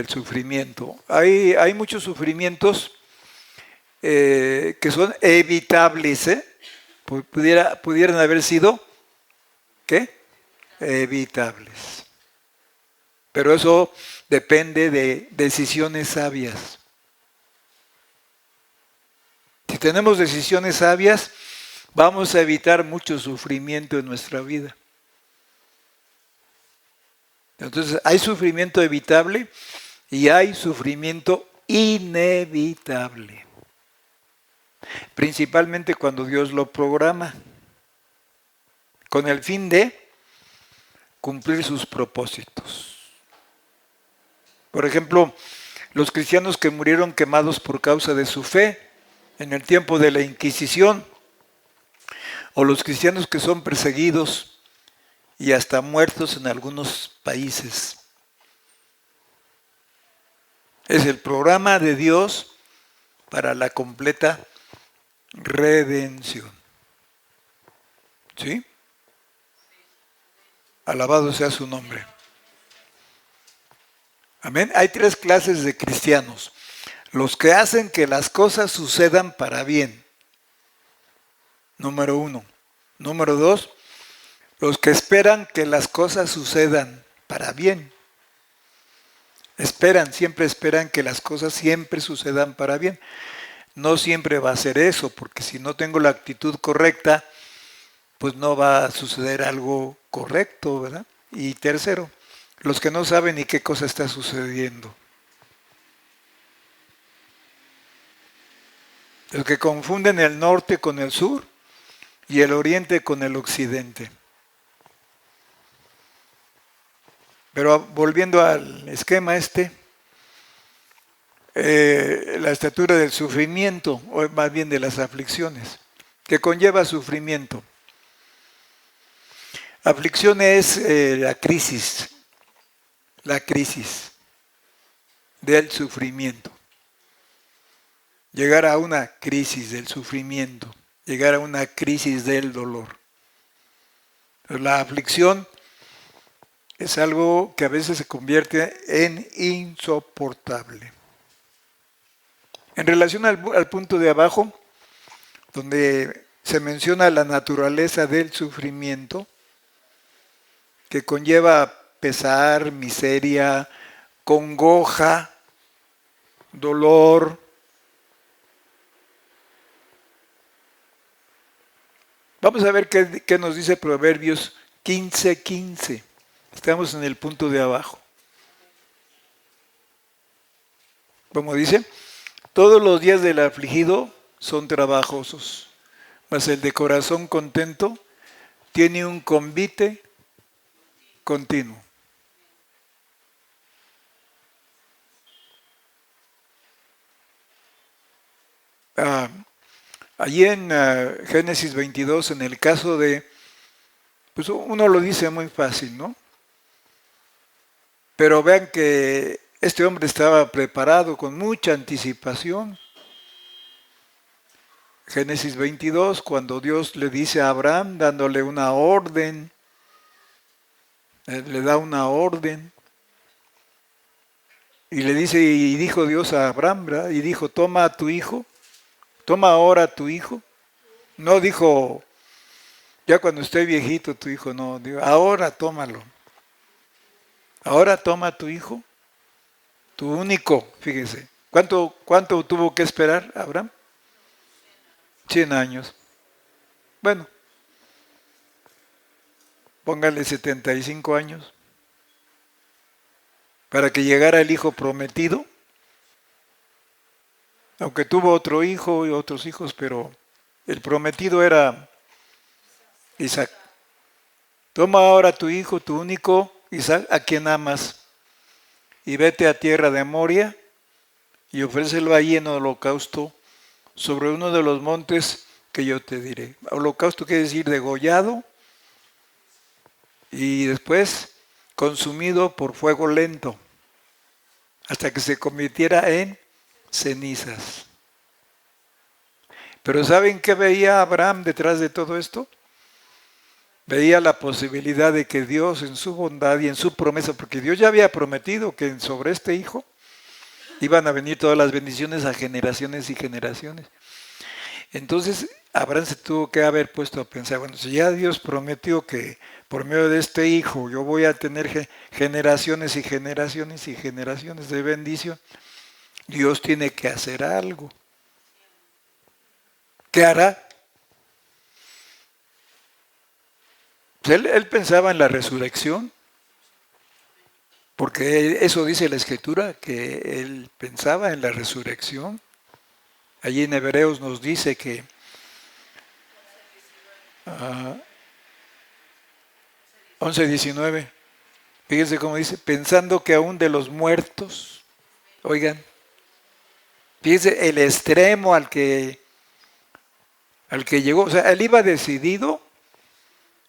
sufrimiento. Hay muchos sufrimientos que son evitables, ¿eh? Pudieran haber sido, ¿qué? Evitables. Pero eso depende de decisiones sabias. Si tenemos decisiones sabias, vamos a evitar mucho sufrimiento en nuestra vida. Entonces, hay sufrimiento evitable y hay sufrimiento inevitable. Principalmente cuando Dios lo programa, con el fin de cumplir sus propósitos. Por ejemplo, los cristianos que murieron quemados por causa de su fe en el tiempo de la Inquisición, o los cristianos que son perseguidos y hasta muertos en algunos países. Es el programa de Dios para la completa redención. ¿Sí? Alabado sea su nombre. Amén. Hay tres clases de cristianos. Los que hacen que las cosas sucedan para bien. Número 1. Número 2. Los que esperan que las cosas sucedan para bien. Siempre esperan que las cosas siempre sucedan para bien. No siempre va a ser eso, porque si no tengo la actitud correcta, pues no va a suceder algo correcto, ¿verdad? Y tercero, los que no saben ni qué cosa está sucediendo. Los que confunden el norte con el sur y el oriente con el occidente. Pero volviendo al esquema la estatura del sufrimiento, o más bien de las aflicciones, que conlleva sufrimiento. Aflicción es la crisis del sufrimiento. Llegar a una crisis del sufrimiento, llegar a una crisis del dolor. Pero la aflicción es algo que a veces se convierte en insoportable. En relación al punto de abajo, donde se menciona la naturaleza del sufrimiento, que conlleva pesar, miseria, congoja, dolor. Vamos a ver qué nos dice Proverbios 15:15. Estamos en el punto de abajo. Como dice, todos los días del afligido son trabajosos, mas el de corazón contento tiene un convite continuo. Allí en Génesis 22, en el caso de, pues uno lo dice muy fácil, ¿no? Pero vean que este hombre estaba preparado con mucha anticipación. Génesis 22, cuando Dios le dice a Abraham, dándole una orden, le da una orden, y le dice, y dijo Dios a Abraham, ¿verdad? Y dijo, toma a tu hijo, toma ahora a tu hijo. No dijo, ya cuando esté viejito tu hijo, no, digo, ahora tómalo. Ahora toma a tu hijo, tu único, fíjese. ¿Cuánto tuvo que esperar Abraham? 100 años. Bueno, póngale 75 años para que llegara el hijo prometido, aunque tuvo otro hijo y otros hijos, pero el prometido era Isaac. Toma ahora tu hijo, tu único Isaac, a quien amas, y vete a tierra de Moria y ofrécelo allí en holocausto sobre uno de los montes que yo te diré. Holocausto quiere decir degollado y después consumido por fuego lento hasta que se convirtiera en cenizas. Pero ¿saben qué veía Abraham detrás de todo esto? Veía la posibilidad de que Dios en su bondad y en su promesa, porque Dios ya había prometido que sobre este hijo iban a venir todas las bendiciones a generaciones y generaciones. Entonces Abraham se tuvo que haber puesto a pensar, bueno, si ya Dios prometió que por medio de este hijo yo voy a tener generaciones y generaciones y generaciones de bendición, Dios tiene que hacer algo. ¿Qué hará? Pues él pensaba en la resurrección, porque eso dice la Escritura, que él pensaba en la resurrección. Allí en Hebreos nos dice que 11:19, fíjense cómo dice, pensando que aún de los muertos, oigan, fíjense el extremo al que llegó, o sea, él iba decidido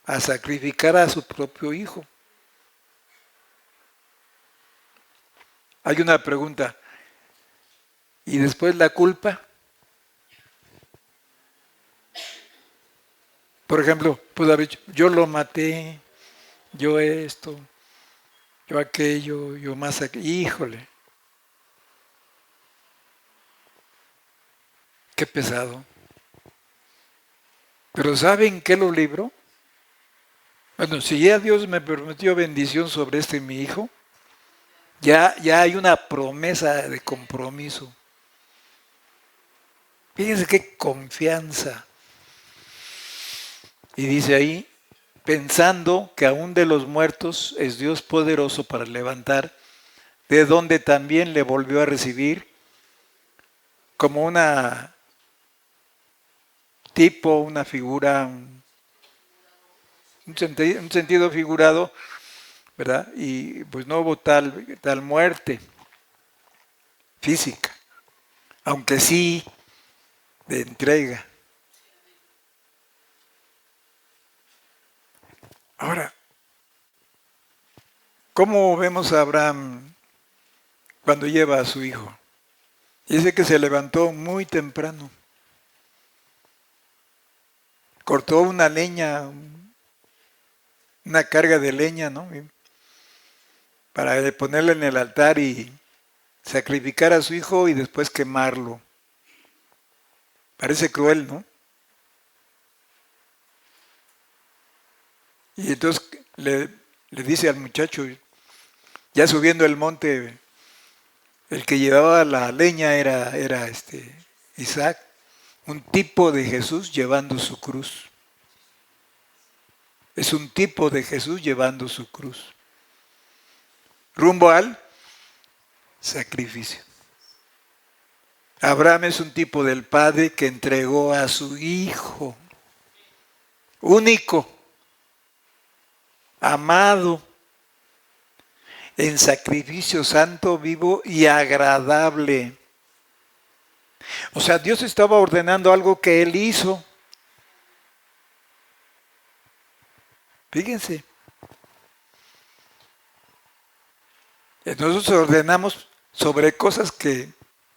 a sacrificar a su propio hijo. Hay una pregunta, ¿y después la culpa? Por ejemplo, pudo haber dicho, yo lo maté, yo esto, yo aquello, yo más aquello. Híjole, qué pesado. Pero ¿saben qué lo libró? Bueno, si ya Dios me prometió bendición sobre este mi hijo, ya hay una promesa de compromiso. Fíjense qué confianza. Y dice ahí, pensando que aún de los muertos es Dios poderoso para levantar, de donde también le volvió a recibir como una tipo, una figura, un sentido figurado, ¿verdad? Y pues no hubo tal muerte física, aunque sí de entrega. Ahora, ¿cómo vemos a Abraham cuando lleva a su hijo? Dice que se levantó muy temprano, cortó una leña, una carga de leña, ¿no? Para ponerla en el altar y sacrificar a su hijo y después quemarlo. Parece cruel, ¿no? Y entonces le dice al muchacho, ya subiendo el monte, El que llevaba la leña era Isaac, un tipo de Jesús llevando su cruz. Es un tipo de Jesús llevando su cruz. Rumbo al sacrificio. Abraham es un tipo del Padre que entregó a su Hijo único, amado, en sacrificio santo, vivo y agradable. O sea, Dios estaba ordenando algo que Él hizo. Fíjense. Nosotros ordenamos sobre cosas que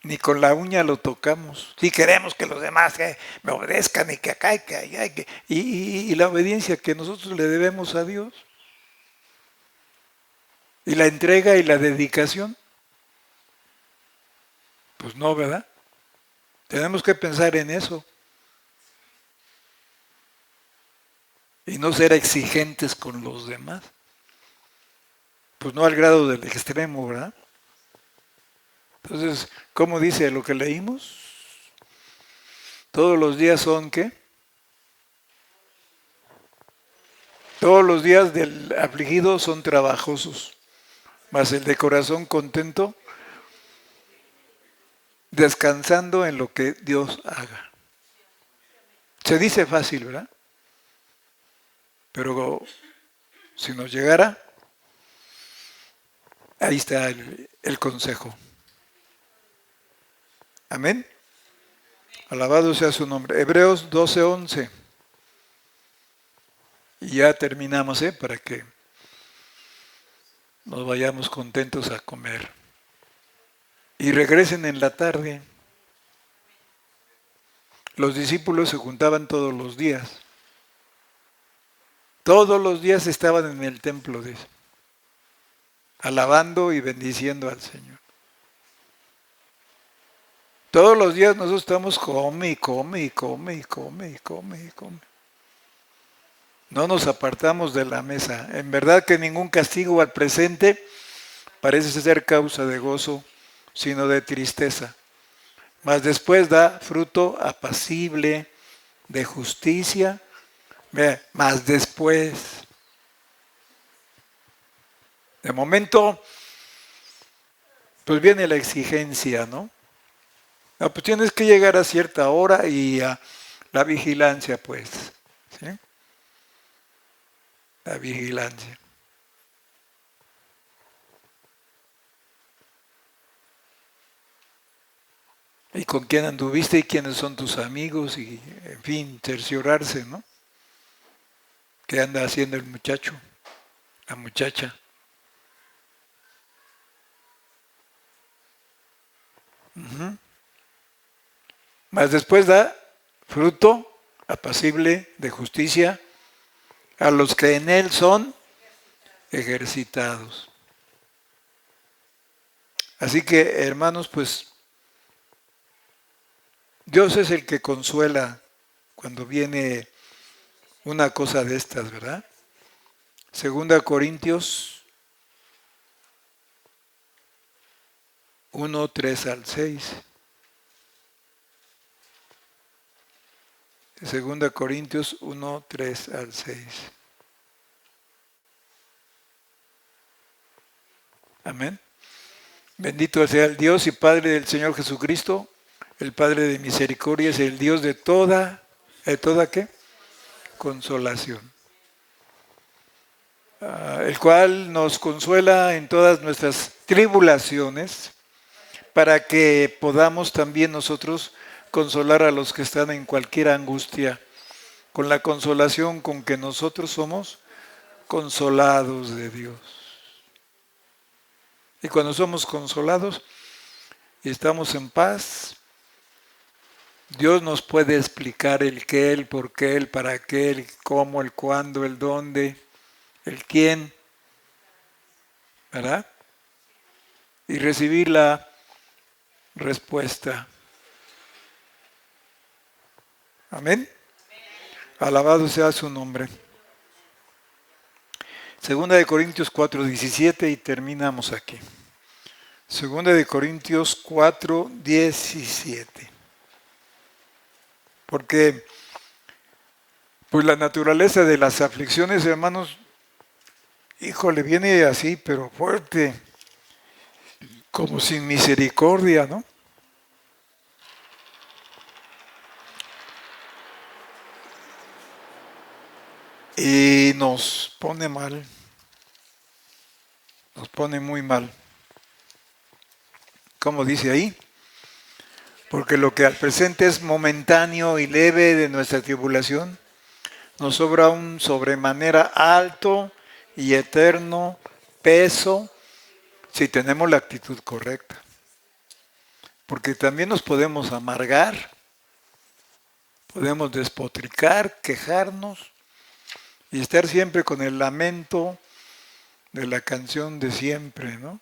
ni con la uña lo tocamos. Si queremos que los demás me obedezcan y que acá y que allá. Y la obediencia que nosotros le debemos a Dios. Y la entrega y la dedicación. Pues no, ¿verdad? Tenemos que pensar en eso. Y no ser exigentes con los demás. Pues no al grado del extremo, ¿verdad? Entonces, ¿cómo dice lo que leímos? Todos los días son, ¿qué? Todos los días del afligido son trabajosos, mas el de corazón contento, descansando en lo que Dios haga. Se dice fácil, ¿verdad? Pero si nos llegara, ahí está el consejo. Amén. Alabado sea su nombre. Hebreos 12:11. Y ya terminamos, para que nos vayamos contentos a comer. Y regresen en la tarde. Los discípulos se juntaban todos los días. Todos los días estaban en el templo, dice, alabando y bendiciendo al Señor. Todos los días nosotros estamos come y come y come y come y come y come. No nos apartamos de la mesa. En verdad que ningún castigo al presente parece ser causa de gozo, sino de tristeza. Mas después da fruto apacible de justicia. Mas después. De momento, pues viene la exigencia, ¿no? No, pues tienes que llegar a cierta hora y a la vigilancia, pues. ¿Sí? La vigilancia. Y con quién anduviste y quiénes son tus amigos y, en fin, cerciorarse, ¿no? ¿Qué anda haciendo el muchacho? La muchacha. Mas después da fruto apacible de justicia a los que en él son ejercitados. Así que, hermanos, pues Dios es el que consuela cuando viene una cosa de estas, ¿verdad? 2 Corintios 1, 3 al 6. 2 Corintios 1, 3 al 6. Amén. Bendito sea el Dios y Padre del Señor Jesucristo, el Padre de misericordia, es el Dios de toda ¿qué? Consolación. El cual nos consuela en todas nuestras tribulaciones, para que podamos también nosotros consolar a los que están en cualquier angustia, con la consolación con que nosotros somos consolados de Dios. Y cuando somos consolados y estamos en paz, Dios nos puede explicar el qué, el por qué, el para qué, el cómo, el cuándo, el dónde, el quién, ¿verdad? Y recibir la respuesta. Amén. Alabado sea su nombre. 2 Corintios 4:17 y terminamos aquí. Segunda de Corintios 4:17. Porque pues la naturaleza de las aflicciones, hermanos, híjole, viene así, pero fuerte, como sin misericordia, ¿no? Y nos pone mal, nos pone muy mal. Como dice ahí, porque lo que al presente es momentáneo y leve de nuestra tribulación, nos sobra un sobremanera alto y eterno peso si tenemos la actitud correcta. Porque también nos podemos amargar, podemos despotricar, quejarnos y estar siempre con el lamento de la canción de siempre, ¿no?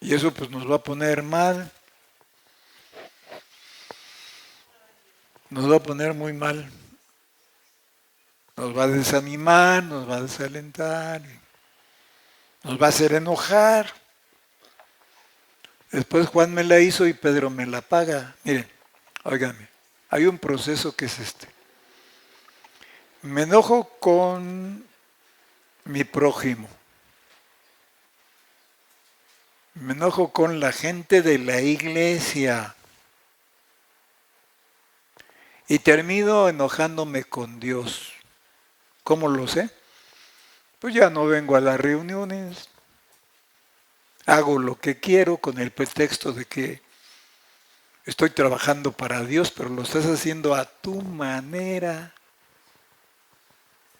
Y eso pues nos va a poner mal, nos va a poner muy mal, nos va a desanimar, nos va a desalentar, nos va a hacer enojar. Después Juan me la hizo y Pedro me la paga. Miren, óigame, hay un proceso que es este. Me enojo con mi prójimo. Me enojo con la gente de la iglesia. Y termino enojándome con Dios. ¿Cómo lo sé? Pues ya no vengo a las reuniones. Hago lo que quiero con el pretexto de que estoy trabajando para Dios, pero lo estás haciendo a tu manera,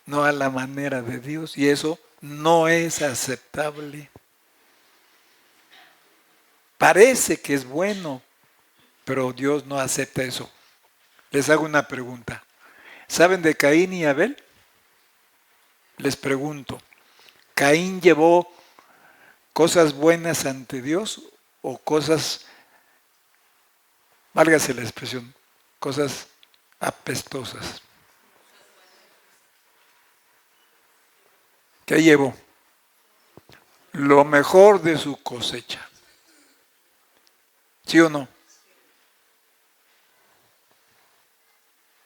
no a la manera de Dios. Y eso no es aceptable. Parece que es bueno, pero Dios no acepta eso. Les hago una pregunta. ¿Saben de Caín y Abel? Les pregunto. ¿Caín llevó cosas buenas ante Dios o cosas, válgase la expresión, cosas apestosas? ¿Qué llevó? Lo mejor de su cosecha. ¿Sí o no?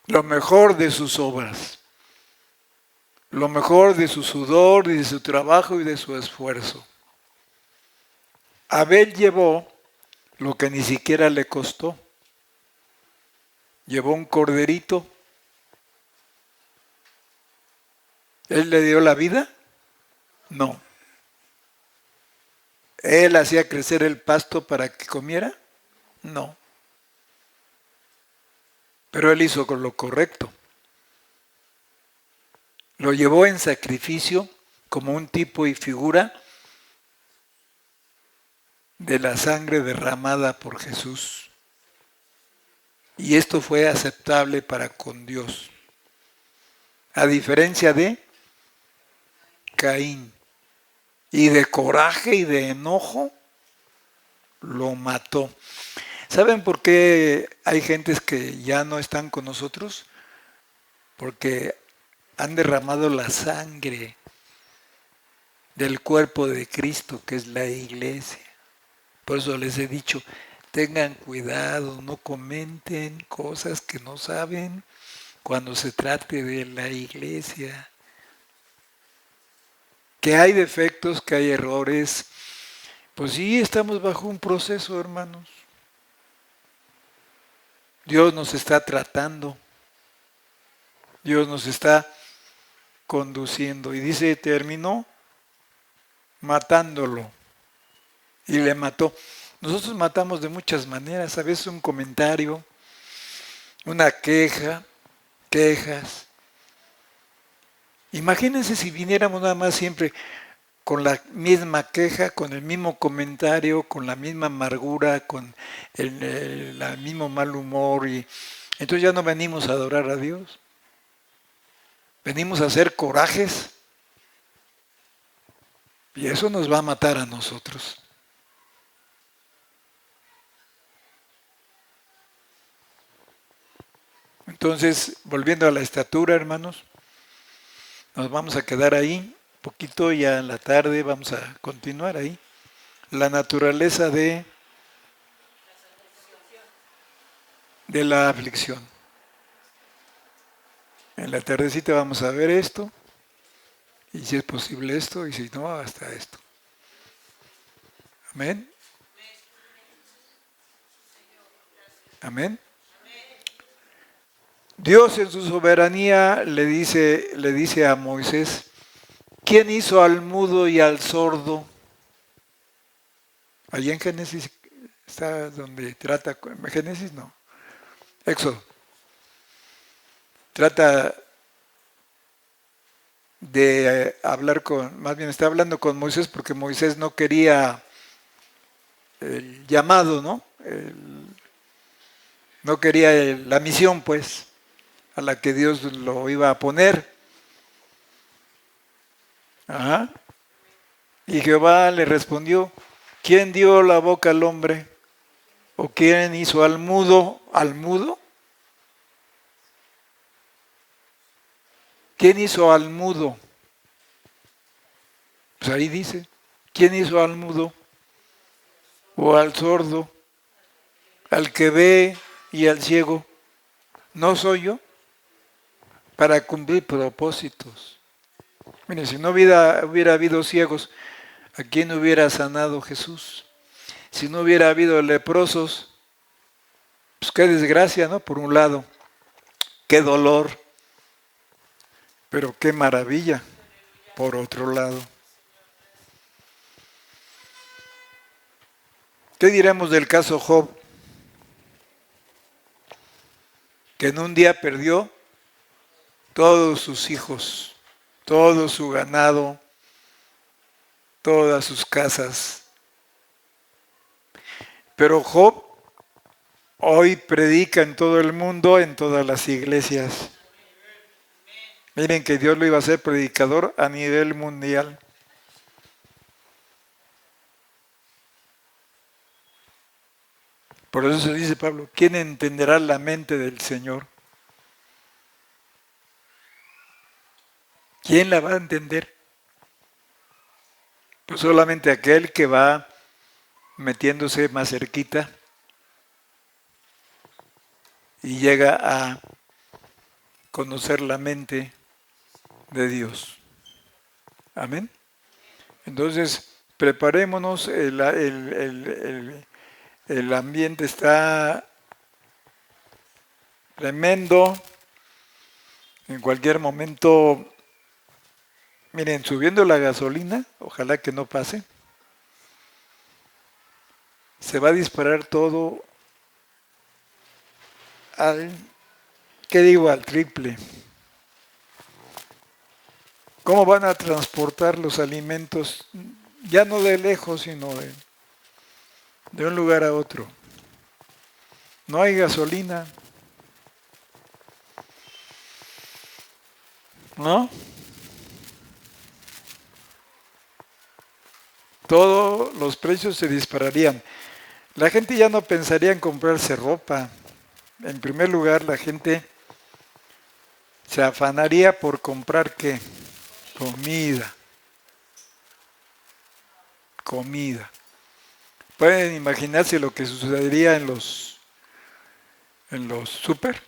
Lo mejor de sus obras. Lo mejor de su sudor y de su trabajo y de su esfuerzo. Abel llevó lo que ni siquiera le costó. Llevó un corderito. ¿Él le dio la vida? No. ¿Él hacía crecer el pasto para que comiera? No. Pero él hizo con lo correcto. Lo llevó en sacrificio como un tipo y figura de la sangre derramada por Jesús. Y esto fue aceptable para con Dios. A diferencia de Caín. Y de coraje y de enojo lo mató. ¿Saben por qué hay gentes que ya no están con nosotros? Porque han derramado la sangre del cuerpo de Cristo, que es la iglesia. Por eso les he dicho, tengan cuidado, no comenten cosas que no saben cuando se trate de la iglesia. Que hay defectos, que hay errores. Pues sí, estamos bajo un proceso, hermanos. Dios nos está tratando. Dios nos está conduciendo. Y dice, terminó matándolo. Y le mató. Nosotros matamos de muchas maneras. A veces un comentario, una queja, quejas. Imagínense si viniéramos nada más siempre con la misma queja, con el mismo comentario, con la misma amargura, con el mismo mal humor. Y entonces ya no venimos a adorar a Dios. Venimos a hacer corajes. Y eso nos va a matar a nosotros. Entonces, volviendo a la estatura, hermanos, nos vamos a quedar ahí. poquito ya en la tarde, vamos a continuar ahí. La naturaleza de la aflicción. En la tardecita vamos a ver esto, y si es posible esto, y si no, hasta esto. Amén. Amén. Dios en su soberanía le dice a Moisés, ¿quién hizo al mudo y al sordo? Allí en Génesis está donde trata, Génesis no, Éxodo. Trata de hablar más bien está hablando con Moisés porque Moisés no quería el llamado, ¿no? No quería la misión, pues, a la que Dios lo iba a poner. Ajá. Y Jehová le respondió, ¿quién dio la boca al hombre? ¿O quién hizo al mudo? ¿Al mudo? ¿Quién hizo al mudo? Pues ahí dice, ¿quién hizo al mudo? ¿O al sordo? ¿Al que ve y al ciego? ¿No soy yo? Para cumplir propósitos. Mire, si no hubiera habido ciegos, ¿a quién hubiera sanado Jesús? Si no hubiera habido leprosos, pues qué desgracia, ¿no? Por un lado, qué dolor, pero qué maravilla, por otro lado. ¿Qué diremos del caso Job? Que en un día perdió todos sus hijos, todo su ganado, todas sus casas. Pero Job hoy predica en todo el mundo, en todas las iglesias. Miren que Dios lo iba a hacer predicador a nivel mundial. Por eso se dice Pablo, ¿quién entenderá la mente del Señor? ¿Quién la va a entender? Pues solamente aquel que va metiéndose más cerquita y llega a conocer la mente de Dios. Amén. Entonces, preparémonos, el ambiente está tremendo. En cualquier momento, miren, subiendo la gasolina, ojalá que no pase, se va a disparar todo al, ¿qué digo? Al triple. ¿Cómo van a transportar los alimentos? Ya no de lejos, sino de un lugar a otro. No hay gasolina, ¿no? Todos los precios se dispararían. La gente ya no pensaría en comprarse ropa. En primer lugar, la gente se afanaría por comprar ¿qué? Comida. Comida. ¿Pueden imaginarse lo que sucedería en los súper?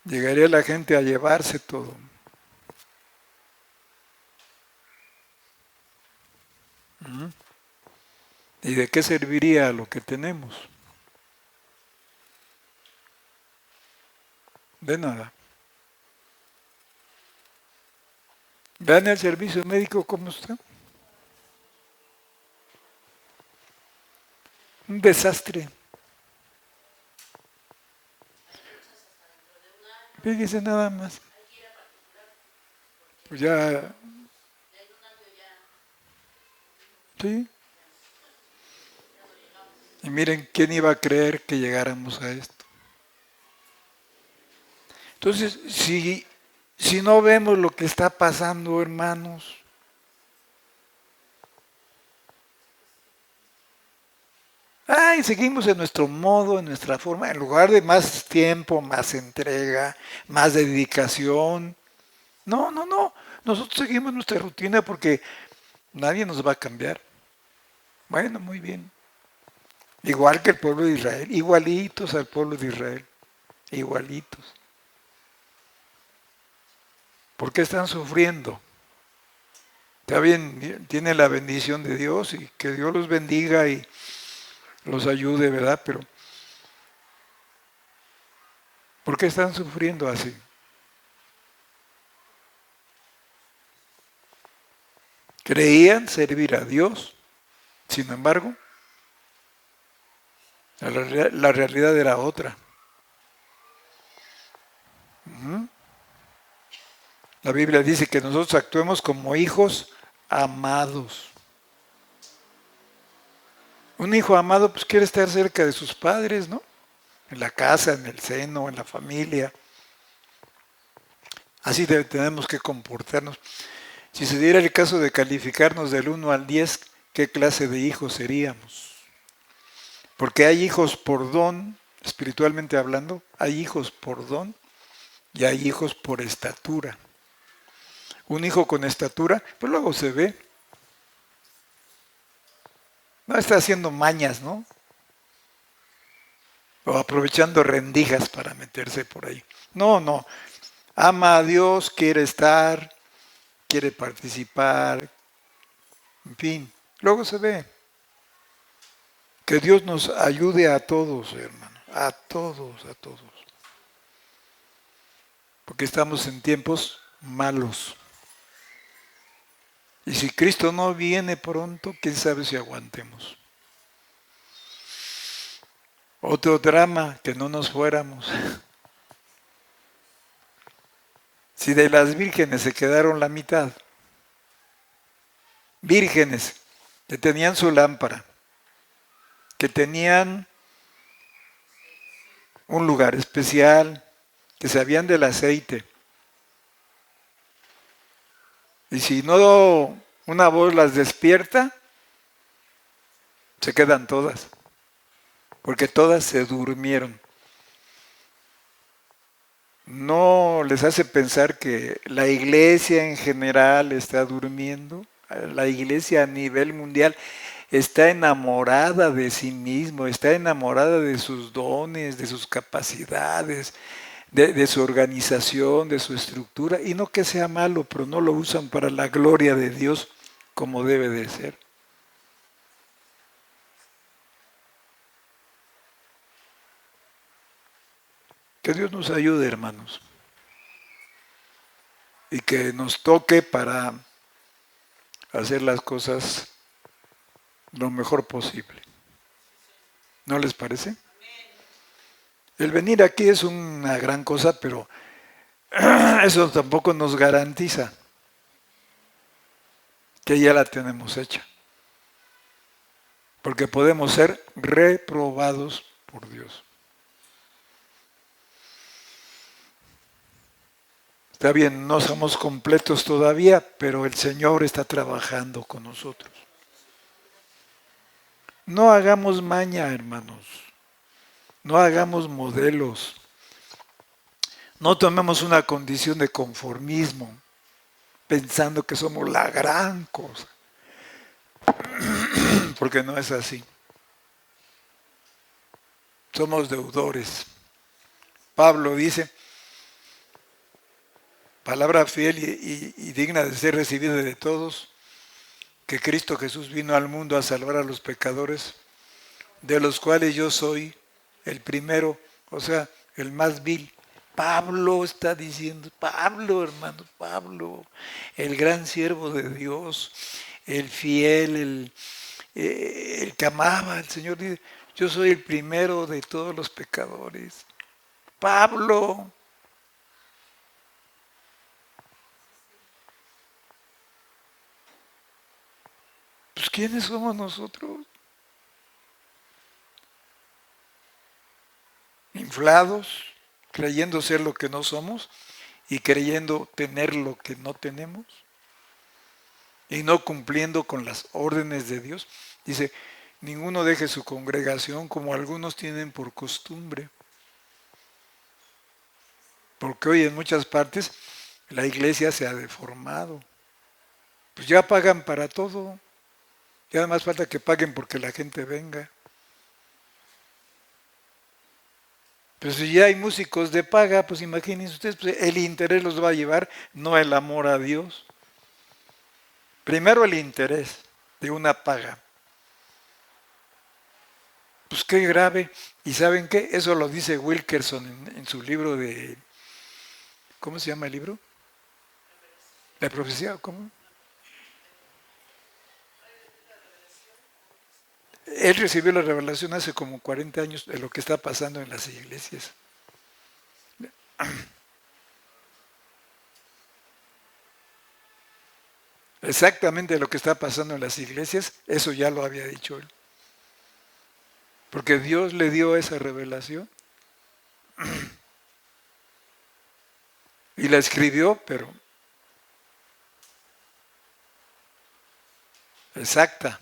Llegaría la gente a llevarse todo. ¿Y de qué serviría lo que tenemos? De nada. Vean el servicio médico cómo está. Un desastre. Fíjese nada más. Pues ya. Sí. Y miren, ¿quién iba a creer que llegáramos a esto? Entonces, si no vemos lo que está pasando, hermanos, Ay, seguimos en nuestro modo, en nuestra forma, en lugar de más tiempo, más entrega, más dedicación. No, no, no. Nosotros seguimos nuestra rutina porque nadie nos va a cambiar. Bueno, muy bien. Igual que el pueblo de Israel, igualitos al pueblo de Israel, igualitos. ¿Por qué están sufriendo? Está bien, tienen la bendición de Dios y que Dios los bendiga y los ayude, ¿verdad? Pero ¿por qué están sufriendo así? Creían servir a Dios, sin embargo, la realidad era otra. La Biblia dice que nosotros actuemos como hijos amados. Un hijo amado pues quiere estar cerca de sus padres, ¿no? En la casa, en el seno, en la familia. Así tenemos que comportarnos. Si se diera el caso de calificarnos del 1 al 10, ¿qué clase de hijos seríamos? Porque hay hijos por don, espiritualmente hablando, hay hijos por don y hay hijos por estatura. Un hijo con estatura, pues luego se ve. No está haciendo mañas, ¿no? O aprovechando rendijas para meterse por ahí. No, no. Ama a Dios, quiere estar, quiere participar, en fin. Luego se ve. Que Dios nos ayude a todos, hermano. A todos, a todos. Porque estamos en tiempos malos. Y si Cristo no viene pronto, quién sabe si aguantemos. Otro drama, que no nos fuéramos. Si de las vírgenes se quedaron la mitad, vírgenes que tenían su lámpara, que tenían un lugar especial, que sabían del aceite. Y si no una voz las despierta, se quedan todas, porque todas se durmieron. ¿No les hace pensar que la iglesia en general está durmiendo? La iglesia a nivel mundial está enamorada de sí mismo, está enamorada de sus dones, de sus capacidades, de su organización, de su estructura, y no que sea malo, pero no lo usan para la gloria de Dios como debe de ser. Que Dios nos ayude, hermanos, y que nos toque para hacer las cosas lo mejor posible. ¿No les parece? El venir aquí es una gran cosa, pero eso tampoco nos garantiza que ya la tenemos hecha. Porque podemos ser reprobados por Dios. Está bien, no somos completos todavía, pero el Señor está trabajando con nosotros. No hagamos maña, hermanos. No hagamos modelos. No tomemos una condición de conformismo, pensando que somos la gran cosa. Porque no es así. Somos deudores. Pablo dice, palabra fiel y digna de ser recibida de todos, que Cristo Jesús vino al mundo a salvar a los pecadores, de los cuales yo soy el primero, o sea, el más vil. Pablo está diciendo, Pablo, hermano, Pablo, el gran siervo de Dios, el fiel, el que amaba al Señor, dice, yo soy el primero de todos los pecadores. Pablo. Pues ¿quiénes somos nosotros? Inflados, creyendo ser lo que no somos y creyendo tener lo que no tenemos y no cumpliendo con las órdenes de Dios. Dice, ninguno deje su congregación como algunos tienen por costumbre. Porque hoy en muchas partes la iglesia se ha deformado. Pues ya pagan para todo. Ya nada más falta que paguen porque la gente venga. Pero si ya hay músicos de paga, pues imagínense ustedes, pues el interés los va a llevar, no el amor a Dios. Primero el interés de una paga. Pues qué grave. ¿Y saben qué? Eso lo dice Wilkerson en su libro de... ¿Cómo se llama el libro? La profecía, ¿cómo? Él recibió la revelación hace como 40 años de lo que está pasando en las iglesias. Exactamente lo que está pasando en las iglesias, eso ya lo había dicho él. Porque Dios le dio esa revelación y la escribió, pero exacta.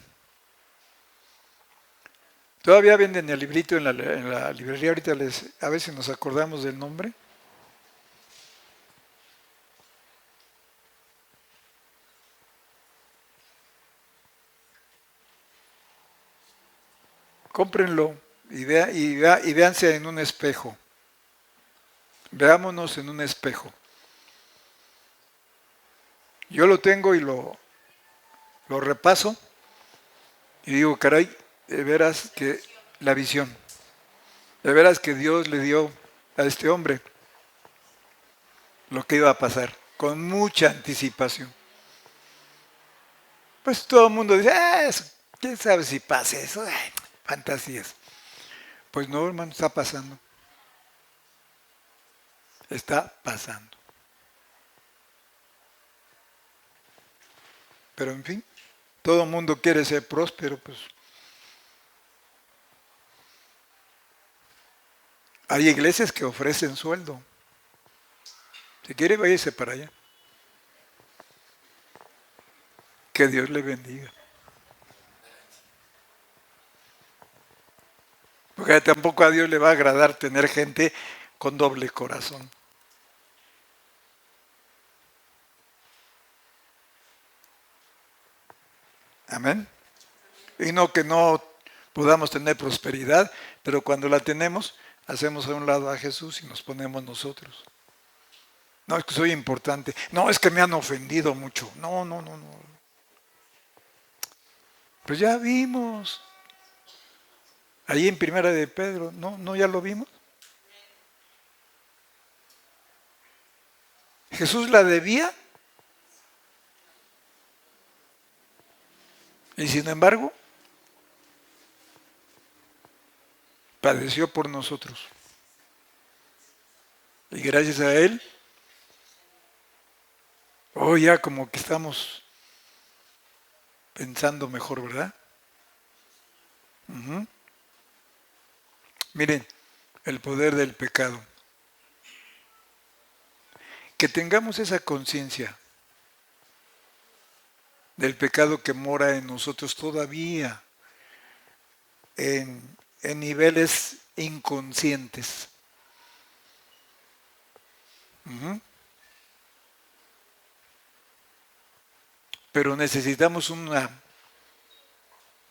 Todavía venden el librito en la librería, ahorita a ver si nos acordamos del nombre. Cómprenlo y véanse en un espejo. Veámonos en un espejo. Yo lo tengo y lo repaso y digo, caray, de veras que la visión, de veras que Dios le dio a este hombre lo que iba a pasar, con mucha anticipación. Pues todo el mundo dice, ¿quién sabe si pasa eso? Ay, fantasías. Pues no, hermano, está pasando. Está pasando. Pero en fin, todo el mundo quiere ser próspero, pues. Hay iglesias que ofrecen sueldo. Si quiere, váyase para allá. Que Dios le bendiga. Porque tampoco a Dios le va a agradar tener gente con doble corazón. Amén. Y no que no podamos tener prosperidad, pero cuando la tenemos, hacemos a un lado a Jesús y nos ponemos nosotros. No, es que soy importante. No, es que me han ofendido mucho. No. Pues ya vimos. Ahí en Primera de Pedro, ¿no ya lo vimos? Jesús la debía. Y sin embargo, padeció por nosotros. Y gracias a Él, ya como que estamos pensando mejor, ¿verdad? Miren, el poder del pecado. Que tengamos esa conciencia del pecado que mora en nosotros todavía en niveles inconscientes. Pero necesitamos una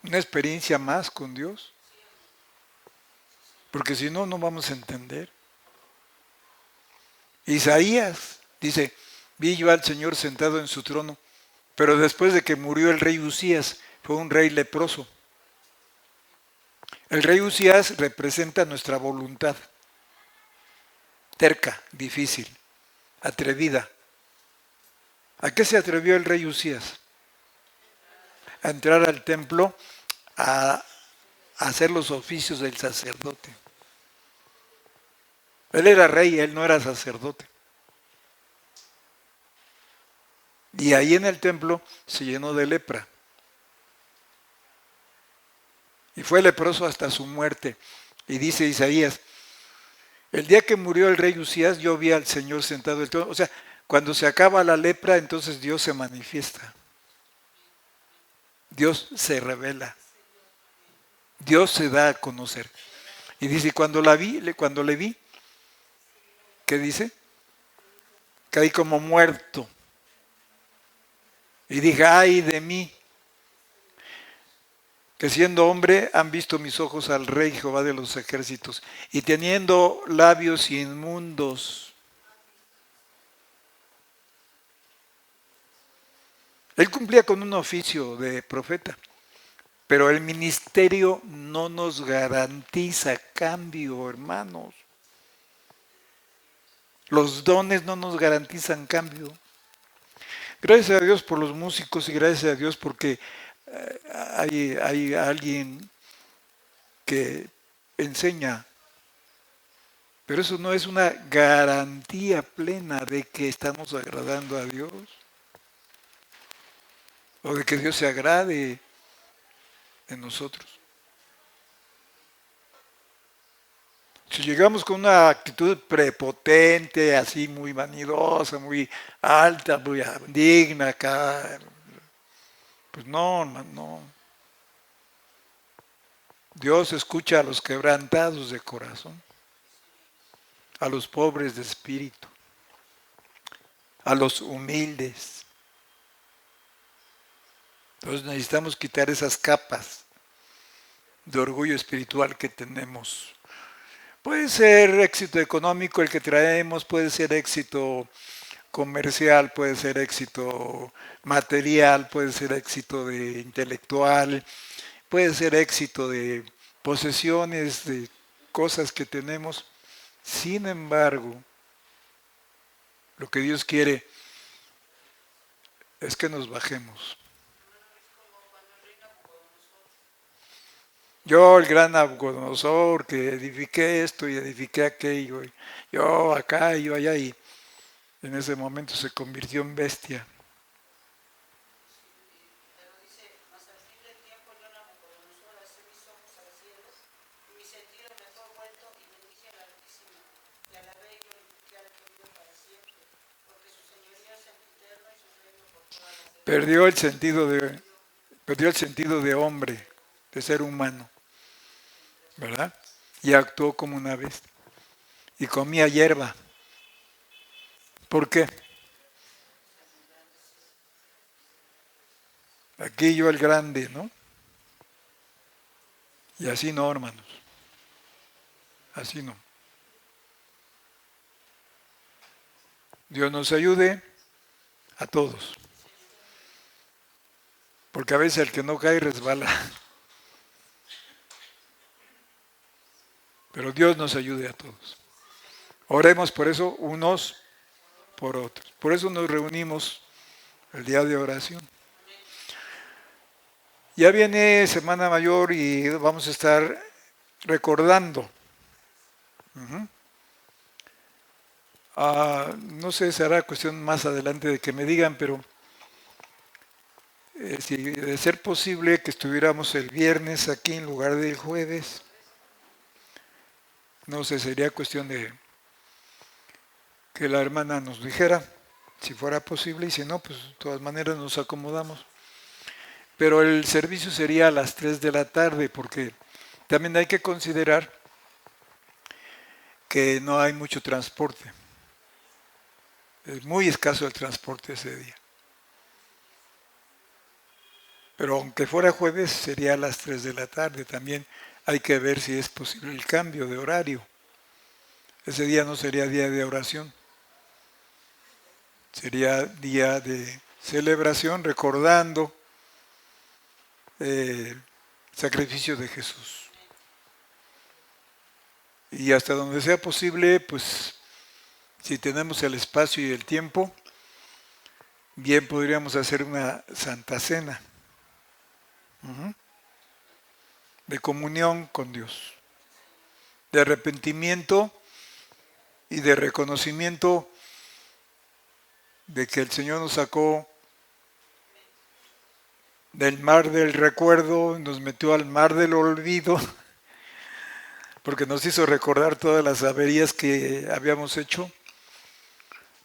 experiencia más con Dios. Porque si no, no vamos a entender. Isaías dice, vi yo al Señor sentado en su trono, pero después de que murió el rey Usías, fue un rey leproso. El rey Usías representa nuestra voluntad, terca, difícil, atrevida. ¿A qué se atrevió el rey Usías? A entrar al templo a hacer los oficios del sacerdote. Él era rey, él no era sacerdote. Y ahí en el templo se llenó de lepra. Y fue leproso hasta su muerte. Y dice Isaías, el día que murió el rey Usías, yo vi al Señor sentado en el trono. O sea, cuando se acaba la lepra, entonces Dios se manifiesta. Dios se revela. Dios se da a conocer. Y dice, cuando le vi, ¿qué dice? Caí como muerto. Y dije, ay de mí, que siendo hombre han visto mis ojos al Rey Jehová de los ejércitos, y teniendo labios inmundos. Él cumplía con un oficio de profeta, pero el ministerio no nos garantiza cambio, hermanos. Los dones no nos garantizan cambio. Gracias a Dios por los músicos y gracias a Dios porque hay alguien que enseña, pero eso no es una garantía plena de que estamos agradando a Dios o de que Dios se agrade en nosotros. Si llegamos con una actitud prepotente, así muy vanidosa, muy alta, muy digna acá, pues no, hermano, no. Dios escucha a los quebrantados de corazón, a los pobres de espíritu, a los humildes. Entonces necesitamos quitar esas capas de orgullo espiritual que tenemos. Puede ser éxito económico el que traemos, puede ser éxito comercial, puede ser éxito material, puede ser éxito de intelectual, puede ser éxito de posesiones, de cosas que tenemos. Sin embargo, lo que Dios quiere es que nos bajemos. Yo, el gran Nabucodonosor, que edifiqué esto y edifiqué aquello, y yo acá y yo allá, y en ese momento se convirtió en bestia. Perdió perdió el sentido de hombre, de ser humano, ¿verdad? Y actuó como una bestia. Y comía hierba. ¿Por qué? Aquí yo el grande, ¿no? Y así no, hermanos. Así no. Dios nos ayude a todos. Porque a veces el que no cae resbala. Pero Dios nos ayude a todos. Oremos por eso unos por otros. Por eso nos reunimos el día de oración. Ya viene Semana Mayor y vamos a estar recordando. No sé, será cuestión más adelante de que me digan, pero si de ser posible que estuviéramos el viernes aquí en lugar del jueves, no sé, sería cuestión de que la hermana nos dijera si fuera posible y si no, pues de todas maneras nos acomodamos. Pero el servicio sería a las 3 de la tarde porque también hay que considerar que no hay mucho transporte. Es muy escaso el transporte ese día. Pero aunque fuera jueves, sería a las 3 de la tarde. También hay que ver si es posible el cambio de horario. Ese día no sería día de oración. Sería día de celebración recordando el sacrificio de Jesús. Y hasta donde sea posible, pues si tenemos el espacio y el tiempo, bien podríamos hacer una Santa Cena de comunión con Dios, de arrepentimiento y de reconocimiento de que el Señor nos sacó del mar del recuerdo, nos metió al mar del olvido, porque nos hizo recordar todas las averías que habíamos hecho,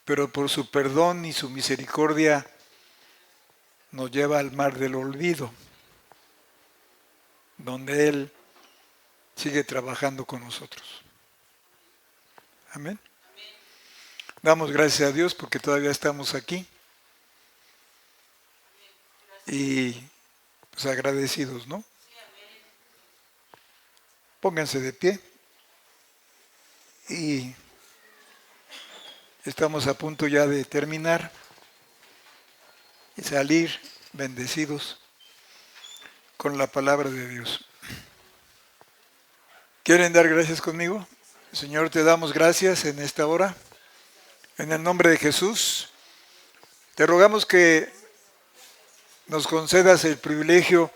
pero por su perdón y su misericordia nos lleva al mar del olvido, donde Él sigue trabajando con nosotros. Amén. Damos gracias a Dios porque todavía estamos aquí y pues agradecidos, ¿no? Pónganse de pie y estamos a punto ya de terminar y salir bendecidos con la palabra de Dios. ¿Quieren dar gracias conmigo? Señor, te damos gracias en esta hora. En el nombre de Jesús, te rogamos que nos concedas el privilegio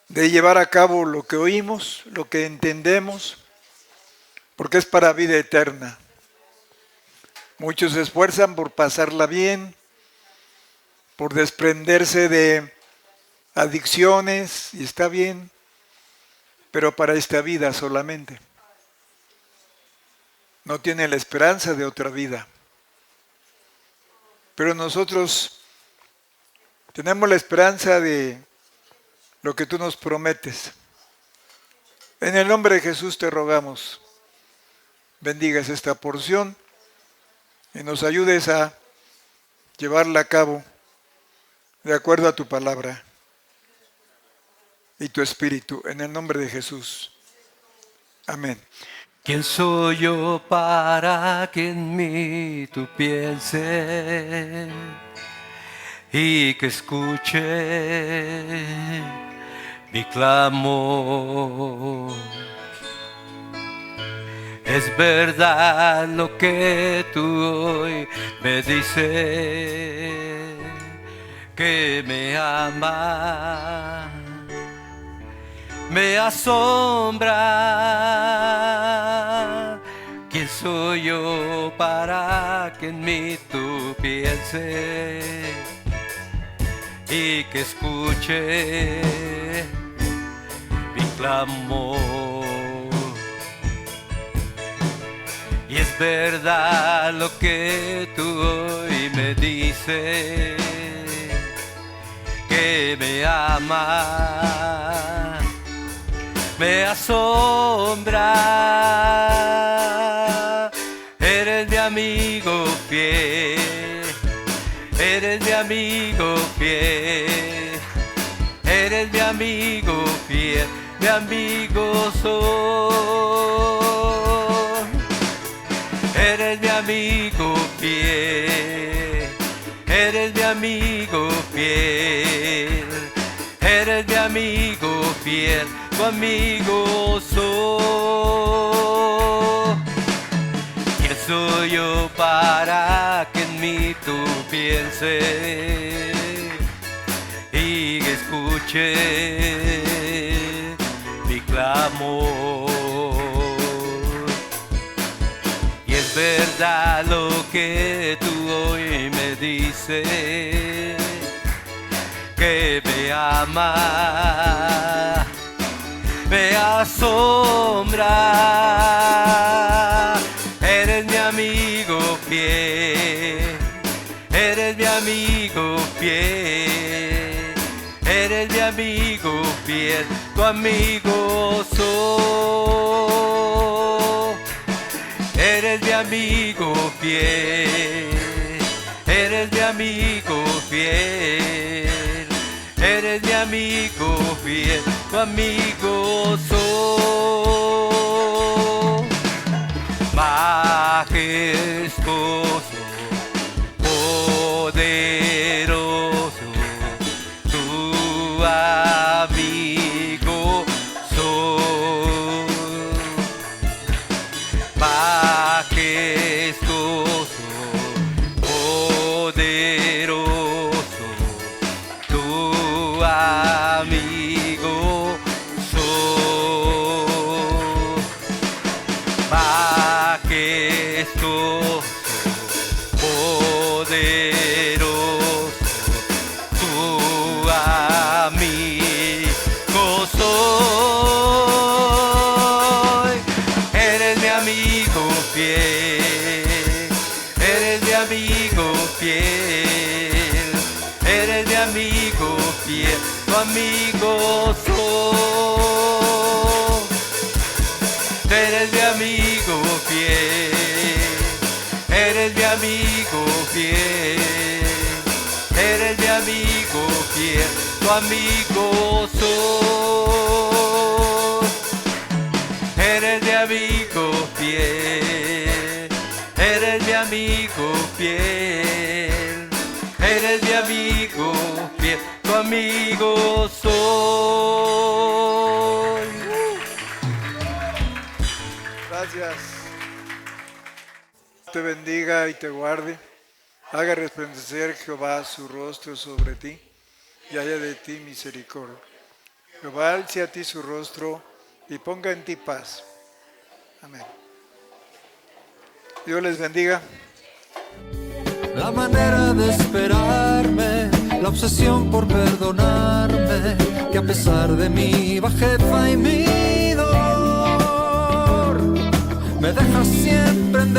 de llevar a cabo lo que oímos, lo que entendemos, porque es para vida eterna. Muchos se esfuerzan por pasarla bien, por desprenderse de adicciones, y está bien, pero para esta vida solamente. No tiene la esperanza de otra vida. Pero nosotros tenemos la esperanza de lo que tú nos prometes. En el nombre de Jesús te rogamos, bendigas esta porción y nos ayudes a llevarla a cabo de acuerdo a tu palabra y tu espíritu. En el nombre de Jesús. Amén. ¿Quién soy yo para que en mí tú pienses y que escuche mi clamor? Es verdad lo que tú hoy me dices, que me amas. Me asombra. ¿Quién soy yo para que en mí tú pienses y que escuche mi clamor? Y es verdad lo que tú hoy me dices, que me amas. Me asombra, eres mi amigo fiel, eres mi amigo fiel, eres mi amigo fiel, mi amigo soy. Eres mi amigo fiel, eres mi amigo fiel, eres mi amigo fiel. Tu amigo soy. ¿Quién soy yo para que en mí tú pienses y que escuche mi clamor? Y es verdad lo que tú hoy me dices, que me amas. Me asombra, eres mi amigo fiel, eres mi amigo fiel, eres mi amigo fiel, tu amigo soy. Eres mi amigo fiel, eres mi amigo fiel, eres mi amigo fiel, tu amigo soy. Majestuoso, poderoso, tu amigo soy. Majestuoso, poderoso, tu amigo soy. Majestuoso, poderoso, tu amigo soy. Eres mi amigo fiel, eres mi amigo fiel, eres mi amigo fiel, tu amigo soy. eres mi amigo fiel, eres mi amigo fiel, tu amigo soy. Eres mi amigo fiel, eres mi amigo fiel, eres mi amigo fiel, tu amigo soy. Gracias. Te bendiga y te guarde. Haga resplandecer Jehová su rostro sobre ti y haya de ti misericordia. Jehová alce a ti su rostro y ponga en ti paz. Amén. Dios les bendiga. La manera de esperarme, la obsesión por perdonarme, que a pesar de mi bajeza y mi dolor, me deja siempre en